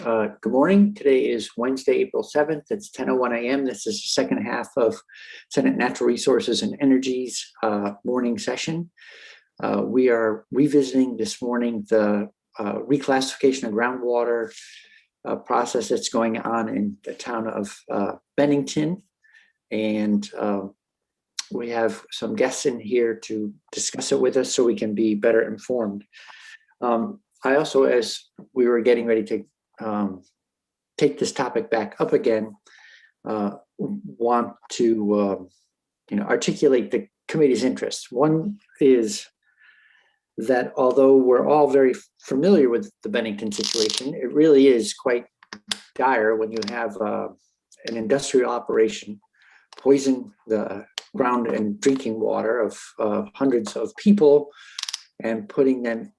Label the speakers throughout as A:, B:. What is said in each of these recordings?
A: Good morning. Today is Wednesday, April 7th. It's 10:01 a.m. This is the second half of Senate Natural Resources and Energy's morning session. We are revisiting this morning the reclassification of groundwater process that's going on in the town of Bennington. And we have some guests in here to discuss it with us so we can be better informed. I also, as we were getting ready to take this topic back up again, want to articulate the committee's interests. One is that although we're all very familiar with the Bennington situation, it really is quite dire when you have an industrial operation poison the ground and drinking water of hundreds of people, and putting them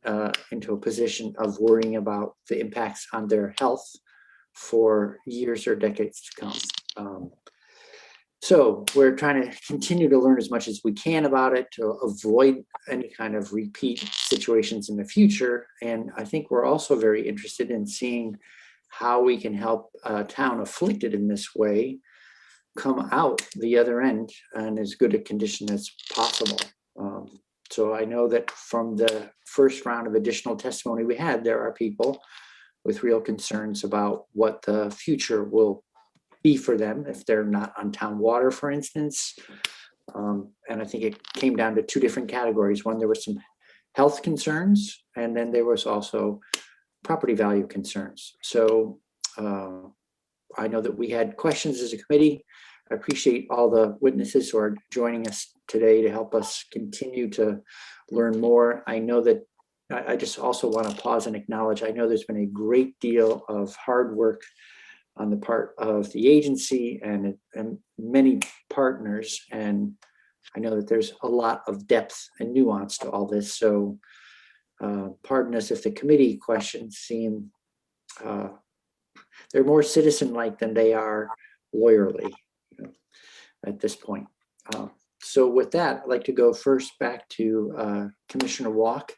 A: into a position of worrying about the impacts on their health for years or decades to come. So we're trying to continue to learn as much as we can about it to avoid any kind of repeat situations in the future. And I think we're also very interested in seeing how we can help a town afflicted in this way come out the other end in as good a condition as possible. So I know that from the first round of additional testimony we had, there are people with real concerns about what the future will be for them if they're not on town water, for instance. And I think it came down to two different categories. One, there were some health concerns, and then there was also property value concerns. So I know that we had questions as a committee. I appreciate all the witnesses who are joining us today to help us continue to learn more. I know that I just also want to pause and acknowledge, I know there's been a great deal of hard work on the part of the agency and many partners. And I know that there's a lot of depth and nuance to all this. So pardon us if the committee questions seem, they're more citizen-like than they are lawyerly at this point. So with that, I'd like to go first back to Commissioner Walk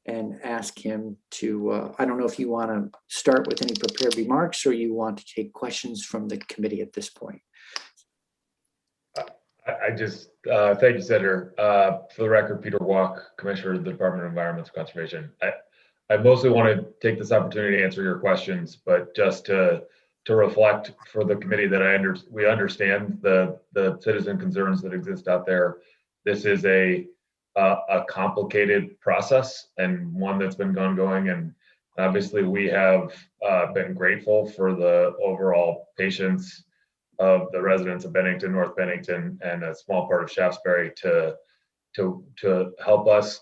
A: and ask him to, I don't know if you want to start with any prepared remarks or you want to take questions from the committee at this point.
B: I just, thank you, Senator. For the record, Peter Walk, Commissioner of the Department of Environmental Conservation. I mostly want to take this opportunity to answer your questions, but just to reflect for the committee that we understand the citizen concerns that exist out there. This is a complicated process and one that's been ongoing, and obviously we have been grateful for the overall patience of the residents of Bennington, North Bennington, and a small part of Shaftesbury to help us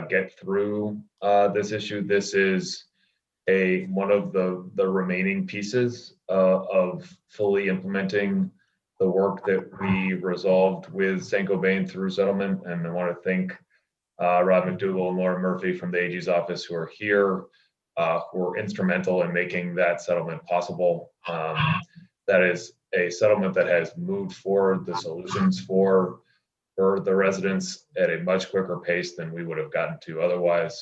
B: get through this issue. This is one of the remaining pieces of fully implementing the work that we resolved with Saint-Gobain through settlement. And I want to thank Rob McDougall and Laura Murphy from the AG's office who are here, who were instrumental in making that settlement possible. That is a settlement that has moved forward the solutions for the residents at a much quicker pace than we would have gotten to otherwise.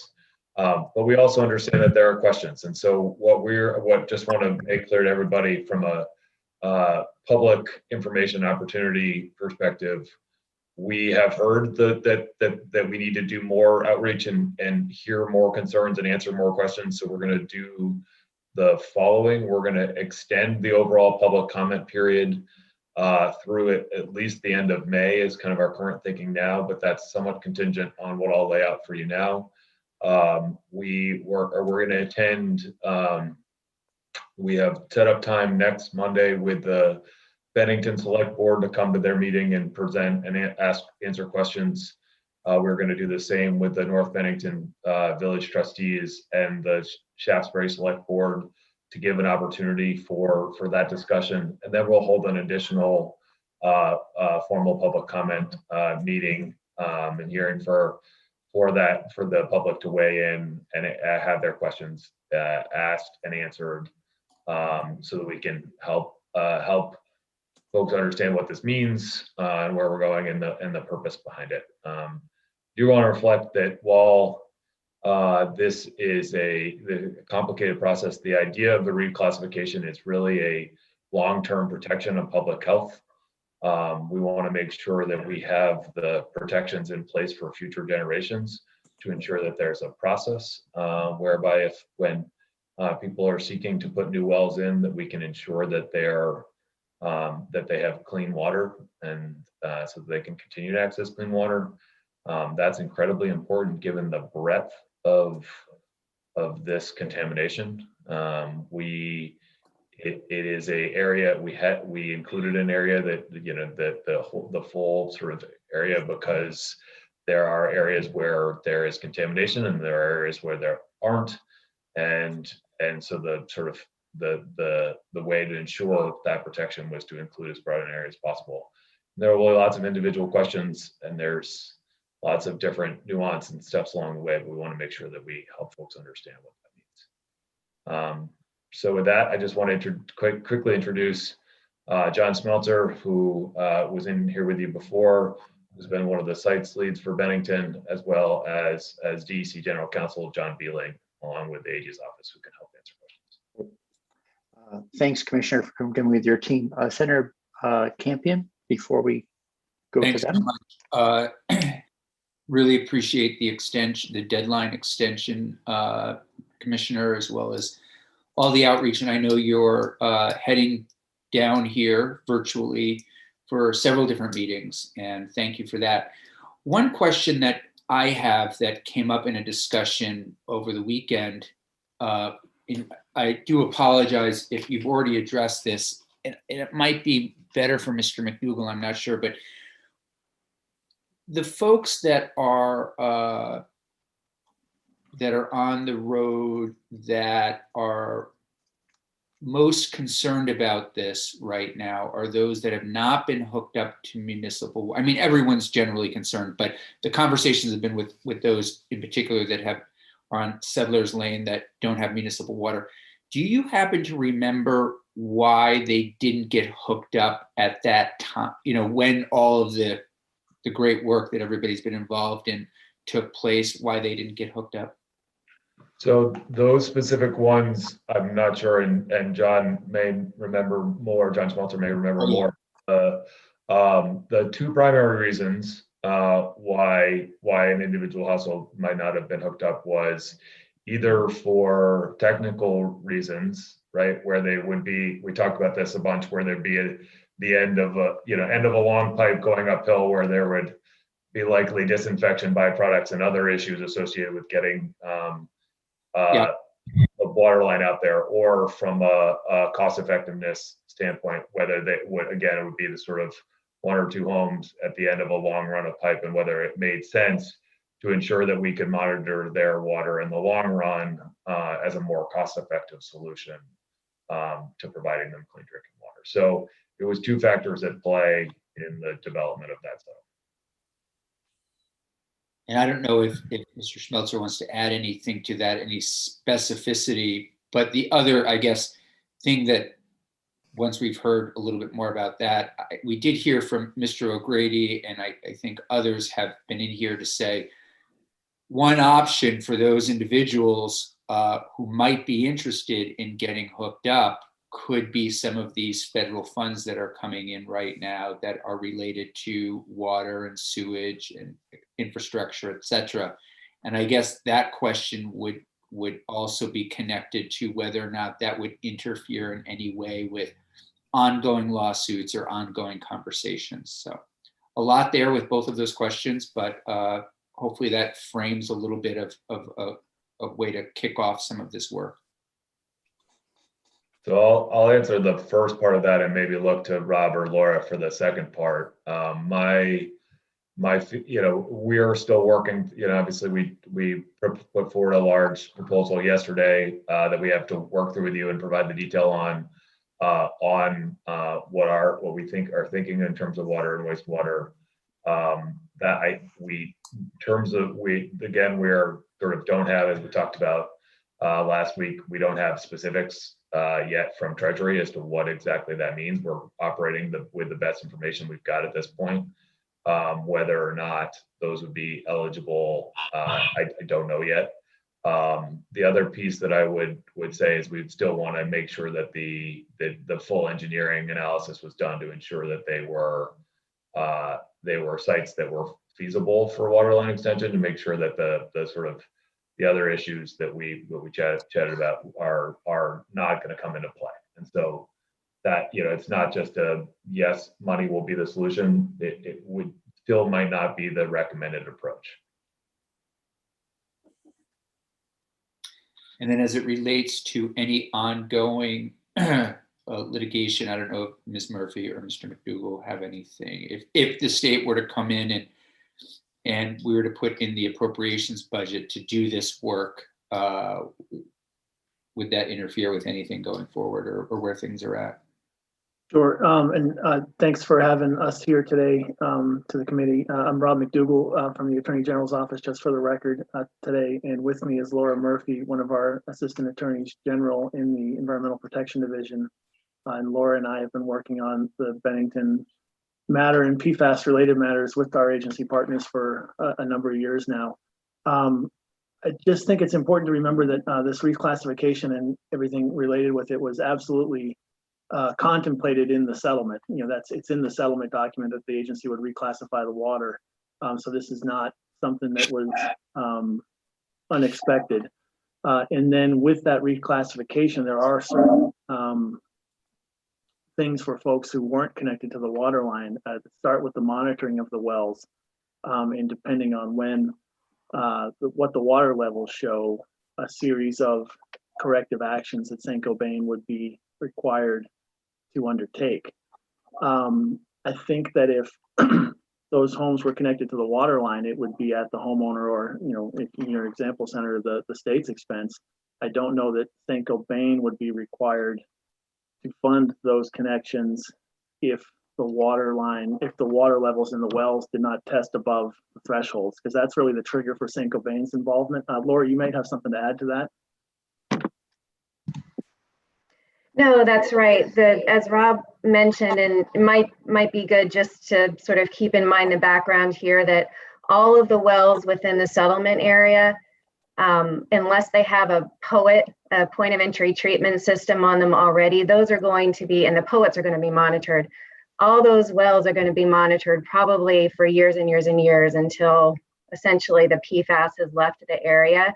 B: But we also understand that there are questions. And so what just want to make clear to everybody from a public information opportunity perspective, we have heard that we need to do more outreach and hear more concerns and answer more questions. So we're going to do the following. We're going to extend the overall public comment period through at least the end of May is kind of our current thinking now, but that's somewhat contingent on what I'll lay out for you now. We're going to attend, we have set up time next Monday with the Bennington Select Board to come to their meeting and present and answer questions. We're going to do the same with the North Bennington Village Trustees and the Shaftesbury Select Board to give an opportunity for that discussion. And then we'll hold an additional formal public comment meeting and hearing for the public to weigh in and have their questions asked and answered, so that we can help folks understand what this means and where we're going and the purpose behind it. Do want to reflect that while This is the complicated process. The idea of the reclassification is really a long-term protection of public health. We want to make sure that we have the protections in place for future generations to ensure that there's a process whereby when people are seeking to put new wells in, that we can ensure that that they have clean water and so that they can continue to access clean water. That's incredibly important given the breadth of this contamination. It is a area we included an area that the full sort of area, because there are areas where there is contamination and there are areas where there aren't, and so the sort of the way to ensure that protection was to include as broad an area as possible. There were lots of individual questions, and there's lots of different nuance and steps along the way, but we want to make sure that we help folks understand what that means. So with that, I just want to quickly introduce John Smeltzer, who was in here with you before, who's been one of the sites leads for Bennington, as well as DEC General Counsel John Beeling, along with the AG's office, who can help answer questions.
A: Thanks, Commissioner, for coming with your team. Senator Campion, before we go
C: Thanks
A: to that.
C: So much. Really appreciate the extension, the deadline extension, Commissioner, as well as all the outreach. And I know you're heading down here virtually for several different meetings, and thank you for that. One question that I have that came up in a discussion over the weekend, I do apologize if you've already addressed this, and it might be better for Mr. McDougall, I'm not sure, but the folks that are on the road that are most concerned about this right now are those that have not been hooked up to municipal. I mean, everyone's generally concerned, but the conversations have been with those in particular that are on Settlers Lane that don't have municipal water. Do you happen to remember why they didn't get hooked up at that time? You know, when all of the great work that everybody's been involved in took place, why they didn't get hooked up?
B: So those specific ones, I'm not sure, and John may remember more, John Smeltzer may remember more. The two primary reasons why an individual household might not have been hooked up was either for technical reasons, right, where they would be, we talked about this a bunch, where there'd be the end of a long pipe going uphill where there would be likely disinfection byproducts and other issues associated with getting a water line out there, or from a cost effectiveness standpoint, whether they would, again, it would be the sort of one or two homes at the end of a long run of pipe, and whether it made sense to ensure that we could monitor their water in the long run as a more cost effective solution to providing them clean drinking water. So it was two factors at play in the development of that zone.
C: And I don't know if Mr. Schmelzer wants to add anything to that, any specificity, but the other, I guess, thing that once we've heard a little bit more about that, we did hear from Mr. O'Grady, and I think others have been in here to say one option for those individuals who might be interested in getting hooked up could be some of these federal funds that are coming in right now that are related to water and sewage and infrastructure, et cetera. And I guess that question would also be connected to whether or not that would interfere in any way with ongoing lawsuits or ongoing conversations. So a lot there with both of those questions, but hopefully that frames a little bit of a way to kick off some of this work.
B: So I'll answer the first part of that and maybe look to Rob or Laura for the second part. We're still working, obviously we put forward a large proposal yesterday that we have to work through with you and provide the detail on what we think are thinking in terms of water and wastewater. We sort of don't have, as we talked about last week, we don't have specifics yet from Treasury as to what exactly that means. We're operating with the best information we've got at this point. Whether or not those would be eligible, I don't know yet. The other piece that I would say is we'd still want to make sure that the full engineering analysis was done to ensure that they were sites that were feasible for water line extension, to make sure that the sort of the other issues that we chatted about are not going to come into play. And so that, it's not just a yes, money will be the solution. It would still might not be the recommended approach.
C: And then as it relates to any ongoing litigation, I don't know if Ms. Murphy or Mr. McDougall have anything. If the state were to come in and we were to put in the appropriations budget to do this work, would that interfere with anything going forward, or where things are at?
D: Sure, and thanks for having us here today to the committee. I'm Rob McDougall from the Attorney General's office, just for the record today, and with me is Laura Murphy, one of our Assistant Attorneys General in the Environmental Protection Division. And Laura and I have been working on the Bennington matter and PFAS related matters with our agency partners for a number of years now. I just think it's important to remember that this reclassification and everything related with it was absolutely contemplated in the settlement. It's in the settlement document that the agency would reclassify the water. So this is not something that was unexpected. And then with that reclassification, there are certain things for folks who weren't connected to the water line. Start with the monitoring of the wells, and depending on when what the water levels show, a series of corrective actions that Saint-Gobain would be required to undertake. I think that if those homes were connected to the water line, it would be at the homeowner, or in your example, Senator, the state's expense. I don't know that Saint-Gobain would be required to fund those connections if the water levels in the wells did not test above the thresholds, because that's really the trigger for Saint-Gobain's involvement. Laura, you may have something to add to that.
E: No, that's right. As Rob mentioned, and it might be good just to sort of keep in mind the background here, that all of the wells within the settlement area, unless they have a POET, a point of entry treatment system on them already, those are going to be, and the POETs are going to be monitored. All those wells are going to be monitored probably for years and years and years until essentially the PFAS has left the area.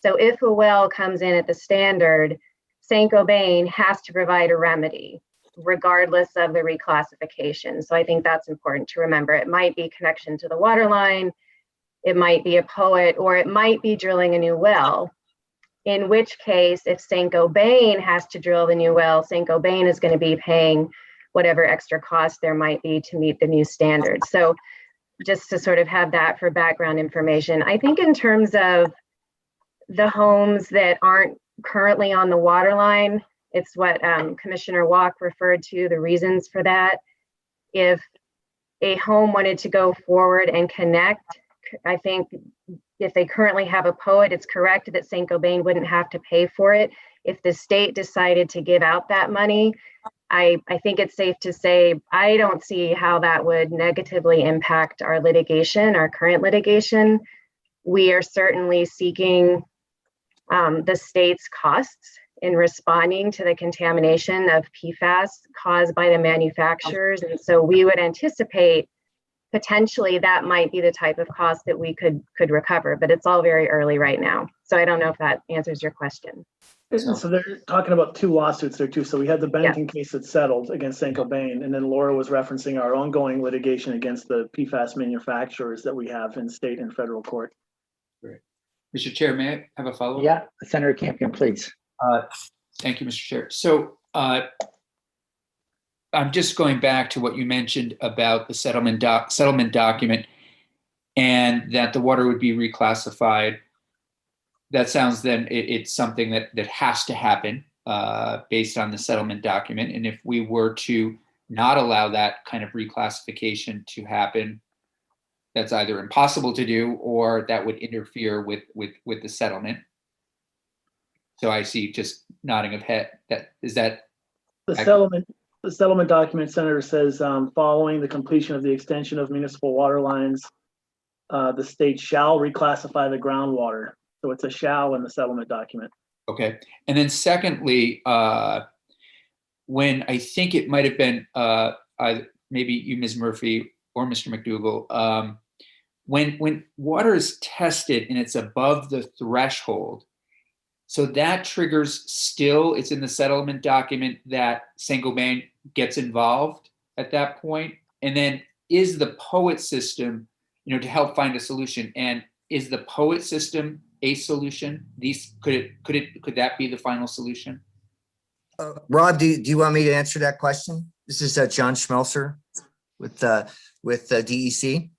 E: So if a well comes in at the standard, Saint-Gobain has to provide a remedy regardless of the reclassification. So I think that's important to remember. It might be connection to the water line, it might be a POET, or it might be drilling a new well. In which case, if Saint-Gobain has to drill the new well, Saint-Gobain is going to be paying whatever extra cost there might be to meet the new standards. So just to sort of have that for background information. I think in terms of the homes that aren't currently on the water line, it's what Commissioner Walk referred to, the reasons for that. If a home wanted to go forward and connect, I think if they currently have a POET, it's correct that Saint-Gobain wouldn't have to pay for it. If the state decided to give out that money, I think it's safe to say I don't see how that would negatively impact our litigation, our current litigation. We are certainly seeking the state's costs in responding to the contamination of PFAS caused by the manufacturers. And so we would anticipate potentially that might be the type of cost that we could recover, but it's all very early right now. So I don't know if that answers your question.
D: So they're talking about two lawsuits there too. So we had the Bennington case that settled against Saint-Gobain, and then Laura was referencing our ongoing litigation against the PFAS manufacturers that we have in state and federal court.
C: Great. Mr. Chair, may I have a follow-up?
A: Yeah, Senator Campion, please.
C: Thank you, Mr. Chair. So I'm just going back to what you mentioned about the settlement document and that the water would be reclassified. That sounds then it's something that has to happen based on the settlement document. And if we were to not allow that kind of reclassification to happen, that's either impossible to do or that would interfere with the settlement. So I see just nodding of head. The
D: settlement document, Senator, says following the completion of the extension of municipal water lines, the state shall reclassify the groundwater So it's a shall in the settlement document.
C: Okay. And then secondly, when I think it might have been maybe you, Ms. Murphy, or Mr. McDougall, when water is tested and it's above the threshold, so that triggers still, it's in the settlement document that Saint-Gobain gets involved at that point. And then is the POET system, to help find a solution, and is the POET system a solution? Could that be the final solution?
F: Rob, do you want me to answer that question? This is John Schmelzer with DEC.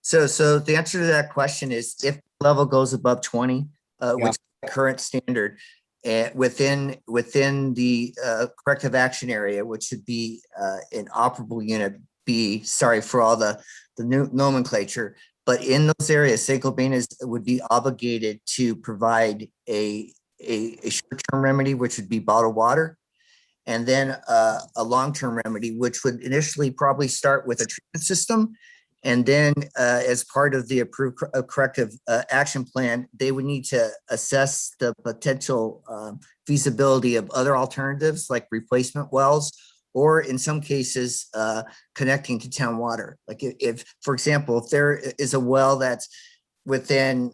F: So the answer to that question is, if the level goes above 20, which is the current standard, within the corrective action area, which would be an operable unit B. Sorry for all the new nomenclature, but in those areas, Saint-Gobain would be obligated to provide a short-term remedy, which would be bottled water, and then a long-term remedy, which would initially probably start with a treatment system. And then as part of the approved corrective action plan, they would need to assess the potential feasibility of other alternatives like replacement wells, or in some cases, connecting to town water. Like if, for example, if there is a well that's within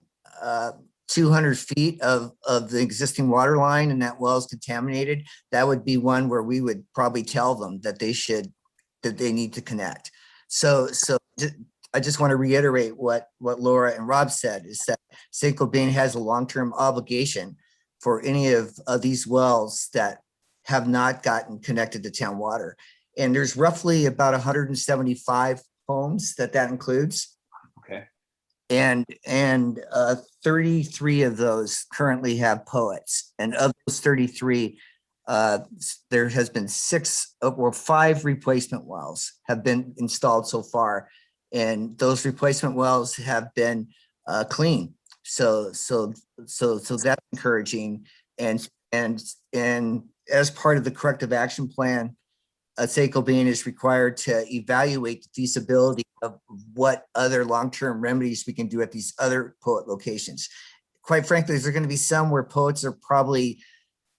F: 200 feet of the existing water line and that well is contaminated, that would be one where we would probably tell them that they need to connect. So I just want to reiterate what Laura and Rob said, is that Saint-Gobain has a long-term obligation for any of these wells that have not gotten connected to town water. And there's roughly about 175 homes that includes.
C: Okay.
F: And 33 of those currently have POETs. And of those 33, there has been 5 replacement wells have been installed so far, and those replacement wells have been clean. So that's encouraging. And as part of the corrective action plan, Saint-Gobain is required to evaluate the feasibility of what other long-term remedies we can do at these other POET locations. Quite frankly, there's going to be some where POETs are probably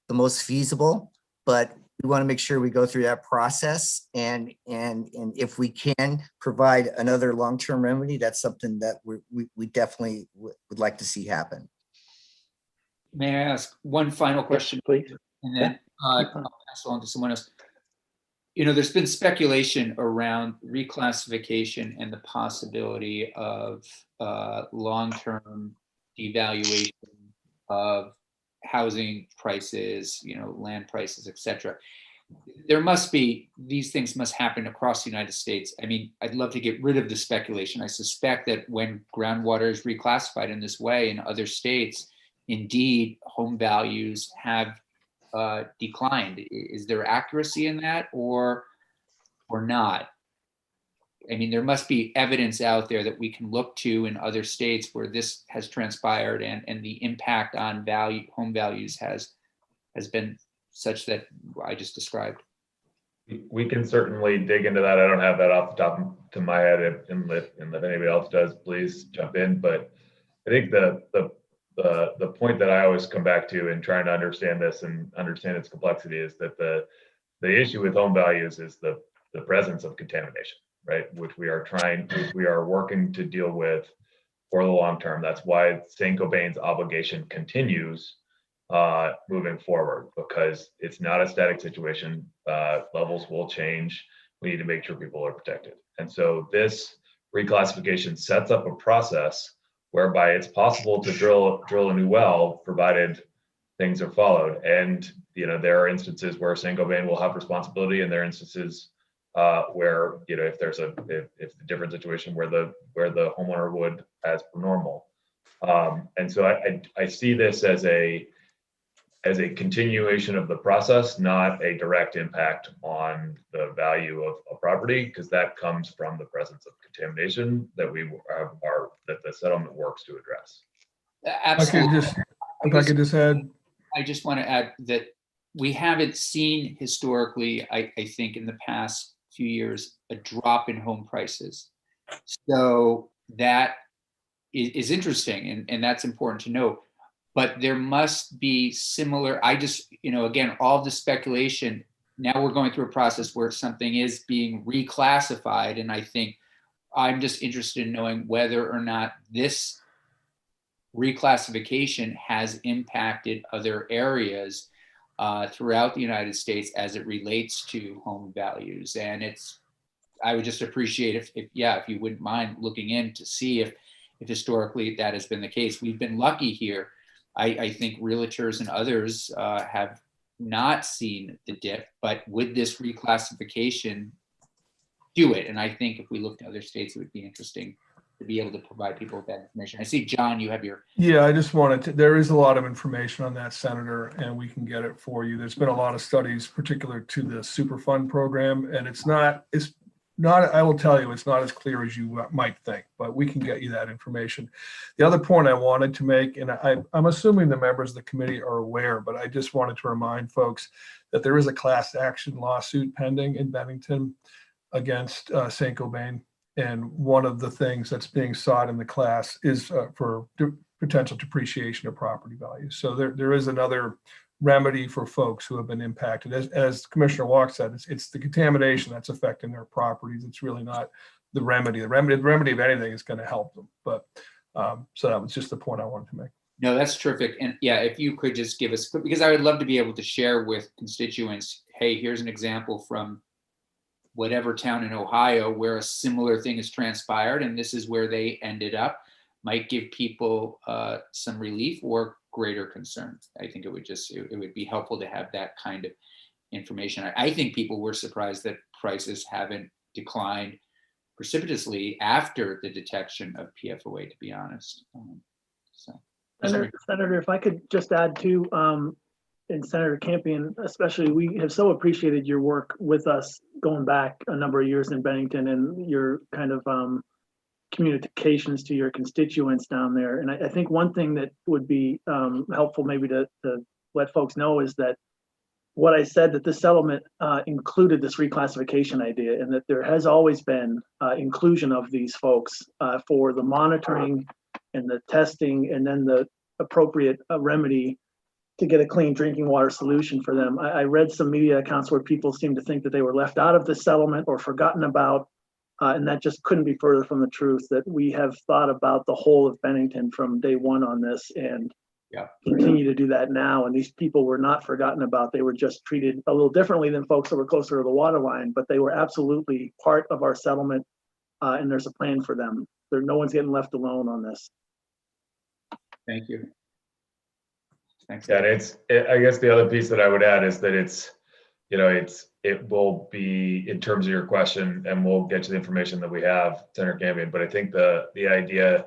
F: the most feasible, but we want to make sure we go through that process. And if we can provide another long-term remedy, that's something that we definitely would like to see happen.
C: May I ask one final question,
A: please?
C: And then I'll pass along to someone else. There's been speculation around reclassification and the possibility of long-term devaluation of housing prices, land prices, etc. These things must happen across the United States. I mean, I'd love to get rid of the speculation. I suspect that when groundwater is reclassified in this way in other states, indeed, home values have declined. Is there accuracy in that or not? I mean, there must be evidence out there that we can look to in other states where this has transpired and the impact on home values has been such that I just described.
B: We can certainly dig into that. I don't have that off the top of my head, and if anybody else does, please jump in. But I think the point that I always come back to in trying to understand this and understand its complexity is that the issue with home values is the presence of contamination, right? Which we are working to deal with for the long term. That's why Saint-Gobain's obligation continues moving forward, because it's not a static situation. Levels will change. We need to make sure people are protected. And so this reclassification sets up a process whereby it's possible to drill a new well, provided things are followed. And there are instances where Saint-Gobain will have responsibility, and there are instances where if there's if the different situation where the homeowner would as per normal. And so I see this as a continuation of the process, not a direct impact on the value of a property, because that comes from the presence of contamination that that the settlement works to address.
C: Absolutely.
G: If I could just add.
C: I just want to add that we haven't seen historically, I think in the past few years, a drop in home prices. So that is interesting, and that's important to note. but there must be similar, I just, again, all the speculation, now we're going through a process where something is being reclassified. And I think I'm just interested in knowing whether or not this reclassification has impacted other areas throughout the United States as it relates to home values. And I would just appreciate if you wouldn't mind looking in to see if historically that has been the case. We've been lucky here. I think realtors and others have not seen the dip, but would this reclassification do it? And I think if we look to other states, it would be interesting to be able to provide people with that information. I see, John, you have your.
G: Yeah, I just wanted to, there is a lot of information on that, Senator, and we can get it for you. There's been a lot of studies particular to the Superfund program, and it's not, I will tell you, it's not as clear as you might think, but we can get you that information. The other point I wanted to make, and I'm assuming the members of the committee are aware, but I just wanted to remind folks that there is a class action lawsuit pending in Bennington against Saint-Gobain. And one of the things that's being sought in the class is for potential depreciation of property values. So there is another remedy for folks who have been impacted. As Commissioner Walk said, it's the contamination that's affecting their properties. It's really not the remedy. The remedy of anything is going to help them. But so that was just the point I wanted to make.
C: No, that's terrific. And yeah, if you could just give us, because I would love to be able to share with constituents, hey, here's an example from whatever town in Ohio where a similar thing has transpired, and this is where they ended up, might give people some relief or greater concern. I think it would be helpful to have that kind of information. I think people were surprised that prices haven't declined precipitously after the detection of PFOA, to be honest.
D: Senator, if I could just add too, and Senator Campion, especially, we have so appreciated your work with us going back a number of years in Bennington and your kind of communications to your constituents down there. And I think one thing that would be helpful maybe to let folks know is that what I said, that this settlement included this reclassification idea, and that there has always been inclusion of these folks for the monitoring and the testing and then the appropriate remedy to get a clean drinking water solution for them. I read some media accounts where people seem to think that they were left out of the settlement or forgotten about, and that just couldn't be further from the truth, that we have thought about the whole of Bennington from day one on this and continue to do that now. And these people were not forgotten about. They were just treated a little differently than folks that were closer to the water line, but they were absolutely part of our settlement, and there's a plan for them. No one's getting left alone on this.
C: Thank you. Thanks.
B: Yeah, and I guess the other piece that I would add is that it will be, in terms of your question, and we'll get to the information that we have, Senator Campion, but I think the idea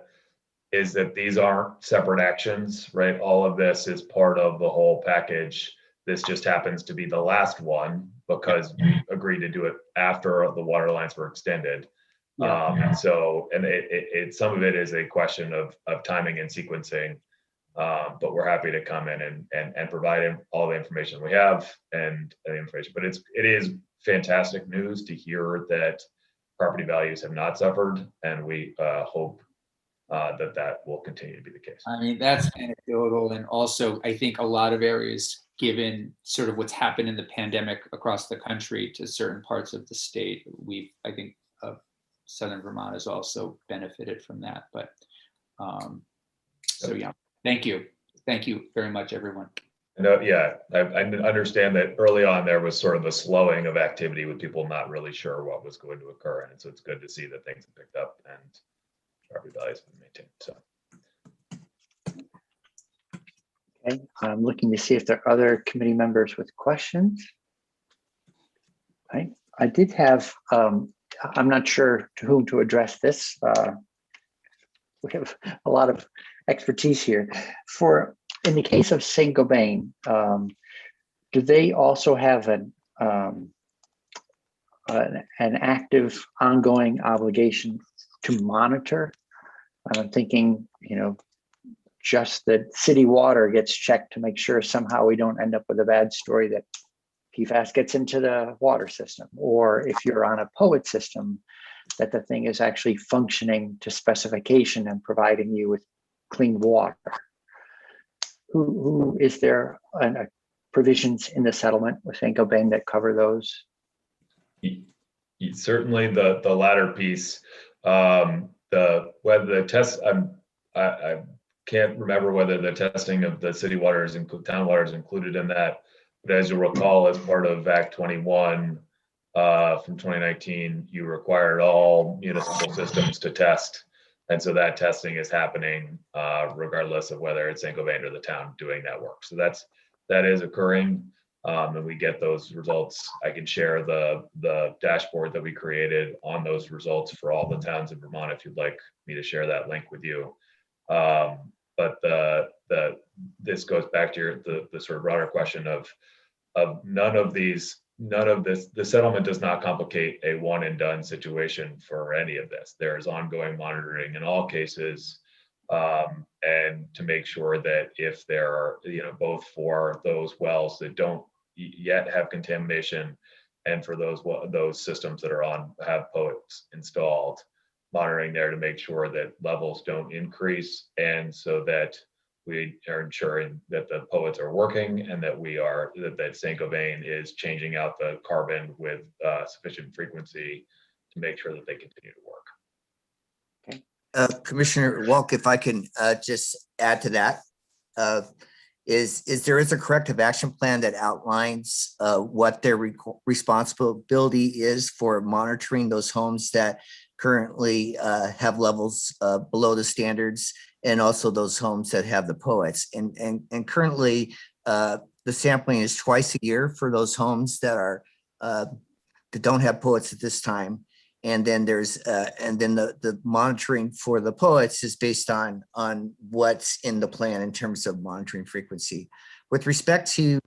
B: is that these aren't separate actions, right? All of this is part of the whole package. This just happens to be the last one because we agreed to do it after the water lines were extended.
C: Yeah.
B: So some of it is a question of timing and sequencing. But we're happy to come in and provide all the information we have and the information. But it is fantastic news to hear that property values have not suffered, and we hope that will continue to be the case.
C: I mean, that's anecdotal, and also I think a lot of areas, given sort of what's happened in the pandemic across the country to certain parts of the state, I think Southern Vermont has also benefited from that. But so yeah. Thank you. Thank you very much, everyone.
B: I understand that early on there was sort of a slowing of activity with people not really sure what was going to occur. And so it's good to see that things have picked up and property values have been maintained. So.
A: Okay, I'm looking to see if there are other committee members with questions. I did have, I'm not sure to whom to address this. We have a lot of expertise here. In the case of Saint-Gobain, do they also have an active, ongoing obligation to monitor? I'm thinking, just that city water gets checked to make sure somehow we don't end up with a bad story that Pfas gets into the water system, or if you're on a POET system, that the thing is actually functioning to specification and providing you with clean water. who is there provisions in the settlement with Saint-Gobain that cover those?
B: Certainly the latter piece, whether the test, I can't remember whether the testing of the city water is town water is included in that. But as you'll recall, as part of Act 21 from 2019, you required all municipal systems to test. And so that testing is happening regardless of whether it's Saint-Gobain or the town doing that work. So that is occurring. And we get those results. I can share the dashboard that we created on those results for all the towns in Vermont if you'd like me to share that link with you. But this goes back to the sort of broader question of none of this, the settlement does not complicate a one and done situation for any of this. There is ongoing monitoring in all cases. And to make sure that if there are, both for those wells that don't yet have contamination and for those systems that have POETs installed, monitoring there to make sure that levels don't increase, and so that we are ensuring that the POETs are working and that that Saint-Gobain is changing out the carbon with sufficient frequency to make sure that they continue to work.
F: Commissioner Walk, if I can just add to that, is there is a corrective action plan that outlines what their responsibility is for monitoring those homes that currently have levels below the standards, and also those homes that have the POETs. And currently, the sampling is twice a year for those homes that don't have POETs at this time. And then the monitoring for the POETs is based on what's in the plan in terms of monitoring frequency. With respect to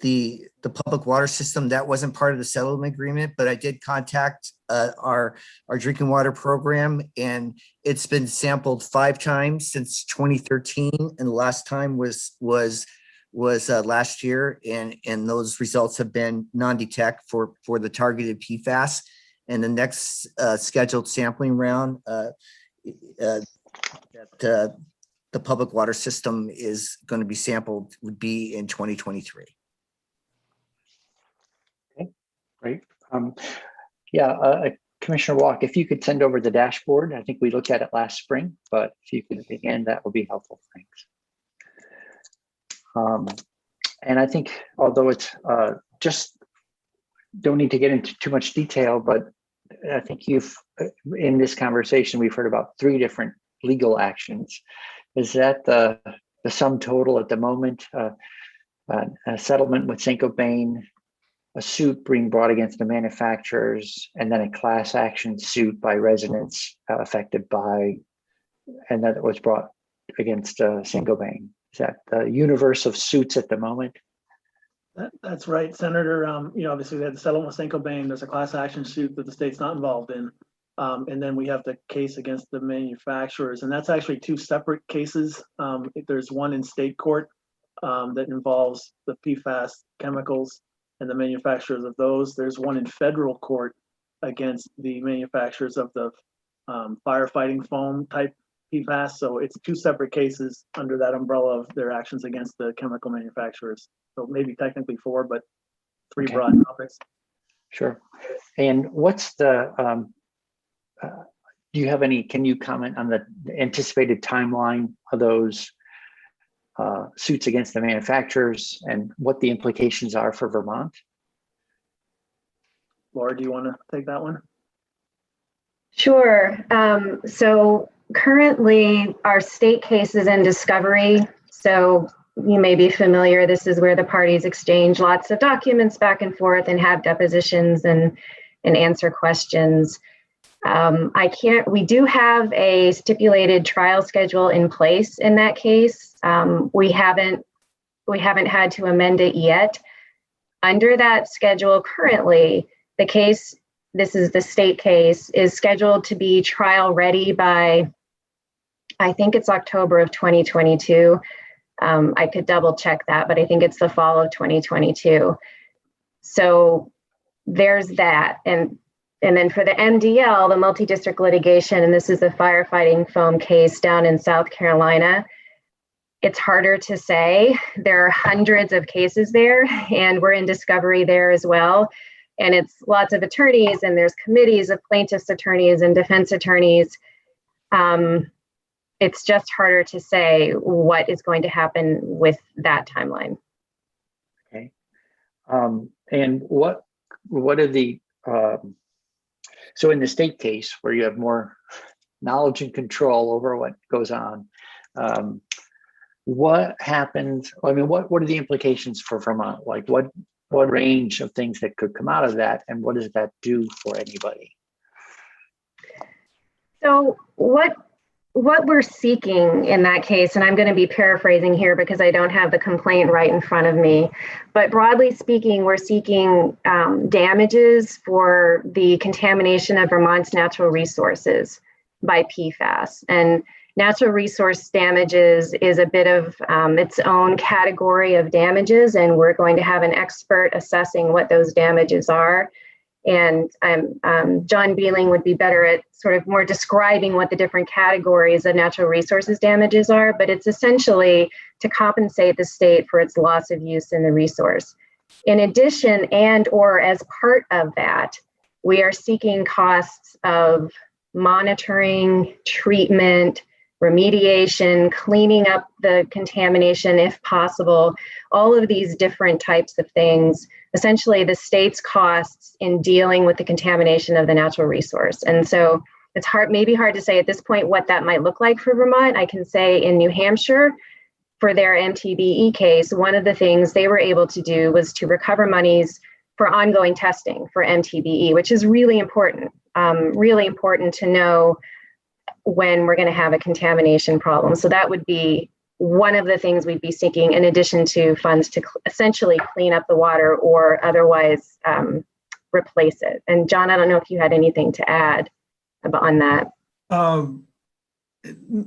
F: the public water system, that wasn't part of the settlement agreement, but I did contact our drinking water program, and it's been sampled 5 times since 2013, and the last time was last year, and those results have been non-detect for the targeted PFAS. And the next scheduled sampling round that the public water system is going to be sampled would be in 2023.
A: Okay, great. Commissioner Walk, if you could send over the dashboard. I think we looked at it last spring, but if you could again, that would be helpful. Thanks. And I think, although it's just don't need to get into too much detail, but I think in this conversation, we've heard about 3 different legal actions. Is that the sum total at the moment? A settlement with Saint-Gobain, a suit being brought against the manufacturers, and then a class action suit by residents affected by, and that was brought against Saint-Gobain. Is that the universe of suits at the moment?
D: That's right, Senator. Obviously we had the settlement with Saint-Gobain. There's a class action suit that the state's not involved in. And then we have the case against the manufacturers, and that's actually 2 separate cases. There's one in state court that involves the PFAS chemicals and the manufacturers of those. There's one in federal court against the manufacturers of the firefighting foam type PFAS. So it's 2 separate cases under that umbrella of their actions against the chemical manufacturers. So maybe technically 4, but 3 broad topics.
A: Sure. And what's the, do you have any, can you comment on the anticipated timeline of those suits against the manufacturers and what the implications are for Vermont?
D: Laura, do you want to take that one?
E: Sure. So currently our state case is in discovery. So you may be familiar, this is where the parties exchange lots of documents back and forth and have depositions and answer questions. We do have a stipulated trial schedule in place in that case. We haven't had to amend it yet. Under that schedule currently, the case, this is the state case, is scheduled to be trial ready by, I think it's October of 2022. I could double check that, but I think it's the fall of 2022. So there's that. And then for the MDL, the multi-district litigation, and this is the firefighting foam case down in South Carolina, it's harder to say. There are hundreds of cases there, and we're in discovery there as well. And it's lots of attorneys, and there's committees of plaintiffs' attorneys and defense attorneys. It's just harder to say what is going to happen with that timeline.
A: Okay. And what are the, so in the state case where you have more knowledge and control over what goes on, what happens? I mean, what are the implications for Vermont? Like what range of things that could come out of that, and what does that do for anybody?
E: So what we're seeking in that case, and I'm going to be paraphrasing here because I don't have the complaint right in front of me, but broadly speaking, we're seeking damages for the contamination of Vermont's natural resources by PFAS. And natural resource damages is a bit of its own category of damages, and we're going to have an expert assessing what those damages are. And John Beeling would be better at sort of more describing what the different categories of natural resources damages are, but it's essentially to compensate the state for its loss of use in the resource. In addition, and or as part of that, we are seeking costs of monitoring, treatment, remediation, cleaning up the contamination if possible, all of these different types of things, essentially the state's costs in dealing with the contamination of the natural resource. And so it's maybe hard to say at this point what that might look like for Vermont. I can say in New Hampshire, for their MTBE case, one of the things they were able to do was to recover monies for ongoing testing for MTBE, which is really important to know when we're going to have a contamination problem. So that would be one of the things we'd be seeking, in addition to funds to essentially clean up the water or otherwise replace it. And John, I don't know if you had anything to add on that.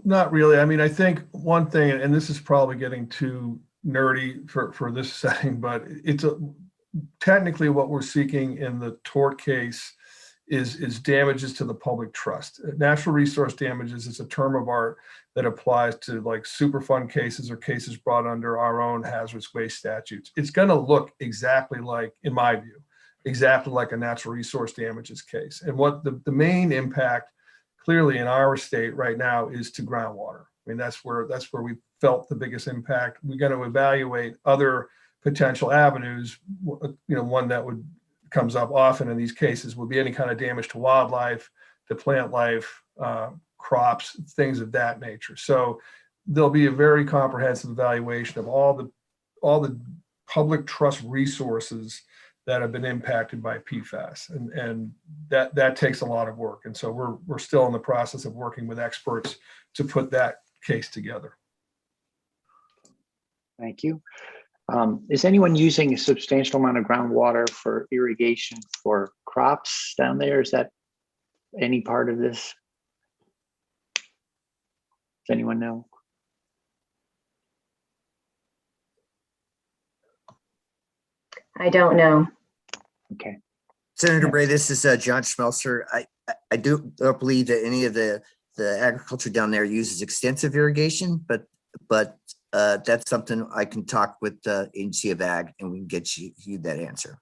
G: Not really. I mean, I think one thing, and this is probably getting too nerdy for this setting, but it's technically what we're seeking in the tort case is damages to the public trust. Natural resource damages is a term of art that applies to like Superfund cases or cases brought under our own hazardous waste statutes. It's going to look exactly like, in my view, exactly like a natural resource damages case. And what the main impact clearly in our state right now is to groundwater. I mean, that's where we felt the biggest impact. We're going to evaluate other potential avenues. One that comes up often in these cases would be any kind of damage to wildlife, to plant life, crops, things of that nature. So there'll be a very comprehensive evaluation of all the public trust resources that have been impacted by PFAS, and that takes a lot of work. And so we're still in the process of working with experts to put that case together.
A: Thank you. Is anyone using a substantial amount of groundwater for irrigation for crops down there? Is that any part of this? Does anyone know?
E: I don't know.
A: Okay.
F: Senator Bray, this is John Schmelzer. I don't believe that any of the agriculture down there uses extensive irrigation, but that's something I can talk with the Agency of Ag, and we can get you that answer.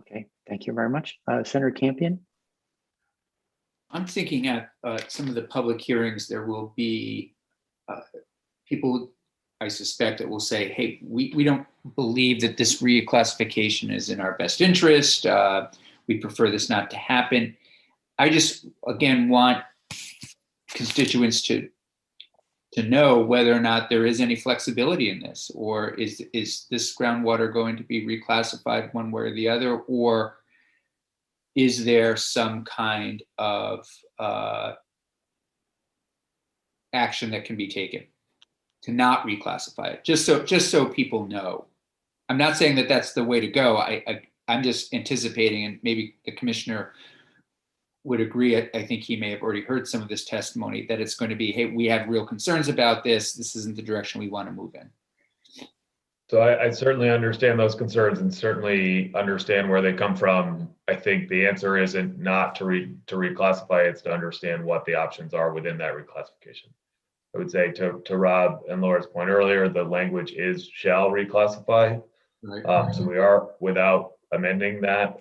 F: Okay, thank you very much. Senator Campion?
C: I'm thinking at some of the public hearings, there will be people, I suspect, that will say, hey, we don't believe that this reclassification is in our best interest. We prefer this not to happen. I just, again, want constituents to know whether or not there is any flexibility in this, or is this groundwater going to be reclassified one way or the other, or is there some kind of action that can be taken to not reclassify it, just so people know. I'm not saying that that's the way to go. I'm just anticipating, and maybe the commissioner would agree. I think he may have already heard some of this testimony, that it's going to be, hey, we have real concerns about this. This isn't the direction we want to move in.
B: So I certainly understand those concerns and certainly understand where they come from. I think the answer isn't not to reclassify, it's to understand what the options are within that reclassification. I would say to Rob and Laura's point earlier, the language is shall reclassify.
C: Right.
B: So we are, without amending that,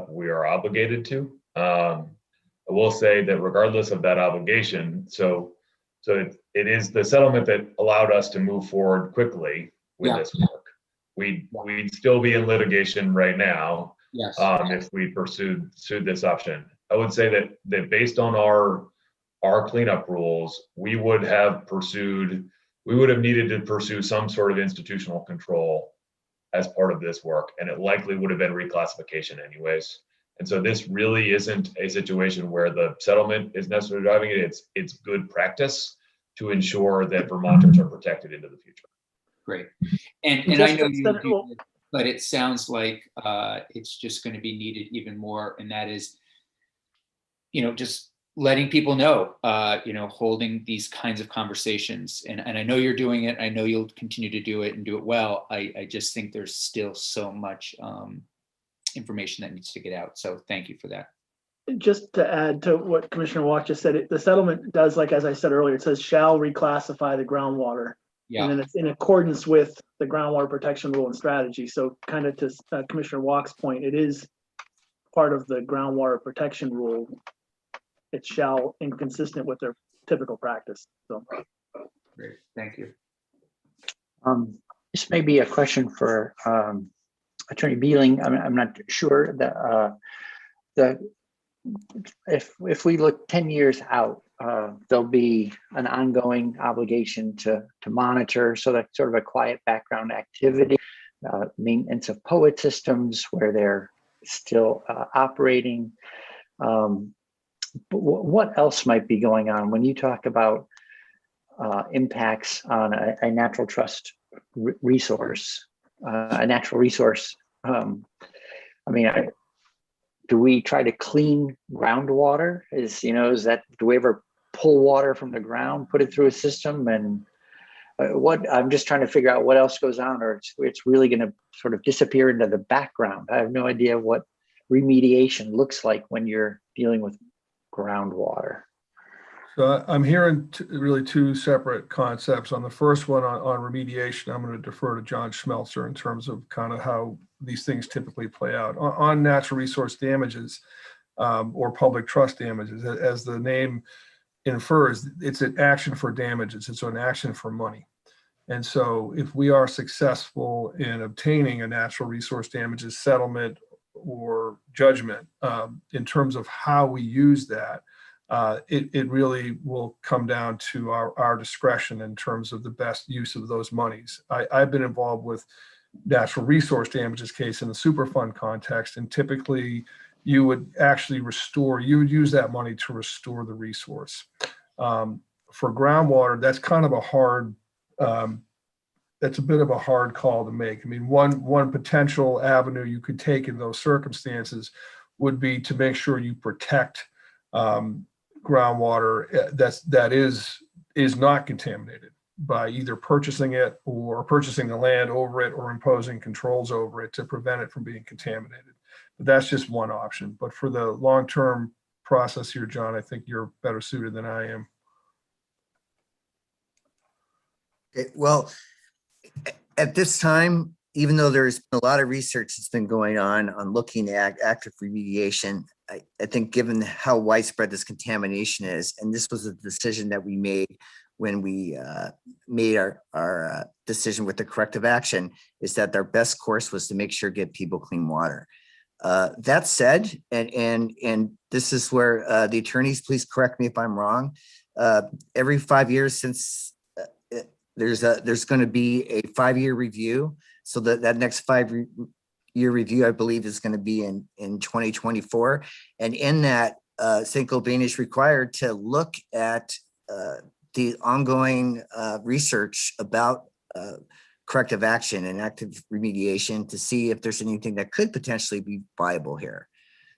B: we are obligated to. I will say that regardless of that obligation, so it is the settlement that allowed us to move forward quickly with
C: Yeah.
B: this work. We'd still be in litigation right now
C: Yes.
B: if we sued this option. I would say that based on our cleanup rules, we would have needed to pursue some sort of institutional control as part of this work, and it likely would have been reclassification anyways. And so this really isn't a situation where the settlement is necessarily driving it. It's good practice to ensure that Vermonters are protected into the future.
C: Great. And I know you do this, but it sounds like it's just going to be needed even more. And that is, just letting people know, holding these kinds of conversations. And I know you're doing it. I know you'll continue to do it and do it well. I just think there's still so much information that needs to get out. So thank you for that.
D: Just to add to what Commissioner Walk just said, the settlement does, like, as I said earlier, it says shall reclassify the groundwater.
C: Yeah.
D: And then it's in accordance with the groundwater protection rule and strategy. So kind of to Commissioner Walk's point, it is part of the groundwater protection rule. It shall, inconsistent with their typical practice. So
C: Great. Thank you.
A: This may be a question for Attorney Beeling. I'm not sure that if we look 10 years out, there'll be an ongoing obligation to monitor. So that's sort of a quiet background activity, maintenance of POET systems where they're still operating. But what else might be going on when you talk about impacts on a natural trust resource, a natural resource? Do we try to clean groundwater? Do we ever pull water from the ground, put it through a system? And I'm just trying to figure out what else goes on, or it's really going to sort of disappear into the background. I have no idea what remediation looks like when you're dealing with groundwater.
G: So I'm hearing really two separate concepts. On the first one, on remediation, I'm going to defer to John Schmelzer in terms of kind of how these things typically play out. On natural resource damages or public trust damages, as the name infers, it's an action for damages. It's an action for money. And so if we are successful in obtaining a natural resource damages settlement or judgment, in terms of how we use that, it really will come down to our discretion in terms of the best use of those monies. I've been involved with natural resource damages case in the Superfund context, and typically you would actually you would use that money to restore the resource. For groundwater, that's kind of a hard, that's a bit of a hard call to make. I mean, one potential avenue you could take in those circumstances would be to make sure you protect groundwater that is not contaminated by either purchasing it or purchasing the land over it or imposing controls over it to prevent it from being contaminated. But that's just one option. But for the long-term process here, John, I think you're better suited than I am.
F: Well, at this time, even though there's been a lot of research that's been going on looking at active remediation, I think given how widespread this contamination is, and this was a decision that we made when we made our decision with the corrective action, is that our best course was to make sure get people clean water. That said, and this is where the attorneys, please correct me if I'm wrong. Every 5 years since there's going to be a 5-year review. So that next 5-year review, I believe, is going to be in 2024. And in that, St. Gobain is required to look at the ongoing research about corrective action and active remediation to see if there's anything that could potentially be viable here.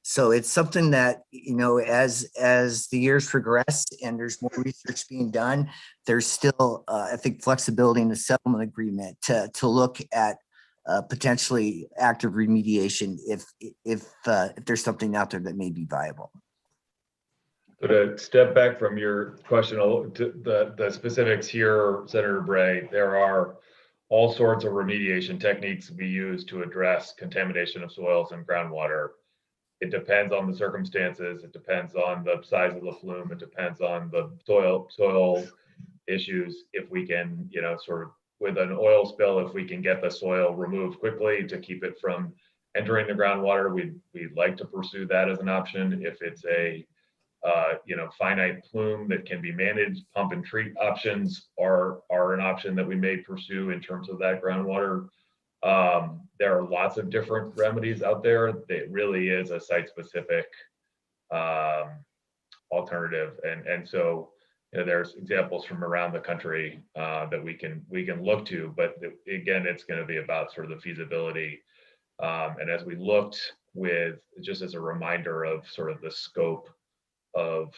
F: So it's something that, as the years progress and there's more research being done, there's still, I think, flexibility in the settlement agreement to look at potentially active remediation if there's something out there that may be viable.
B: So to step back from your question to the specifics here, Senator Bray, there are all sorts of remediation techniques we use to address contamination of soils and groundwater. It depends on the circumstances. It depends on the size of the flume. It depends on the soil issues. If we can, sort of with an oil spill, if we can get the soil removed quickly to keep it from entering the groundwater, we'd like to pursue that as an option. If it's a finite plume that can be managed, pump and treat options are an option that we may pursue in terms of that groundwater. There are lots of different remedies out there. It really is a site-specific alternative, and so there's examples from around the country that we can look to. But again, it's going to be about sort of the feasibility. And as we looked with, just as a reminder of sort of the scope of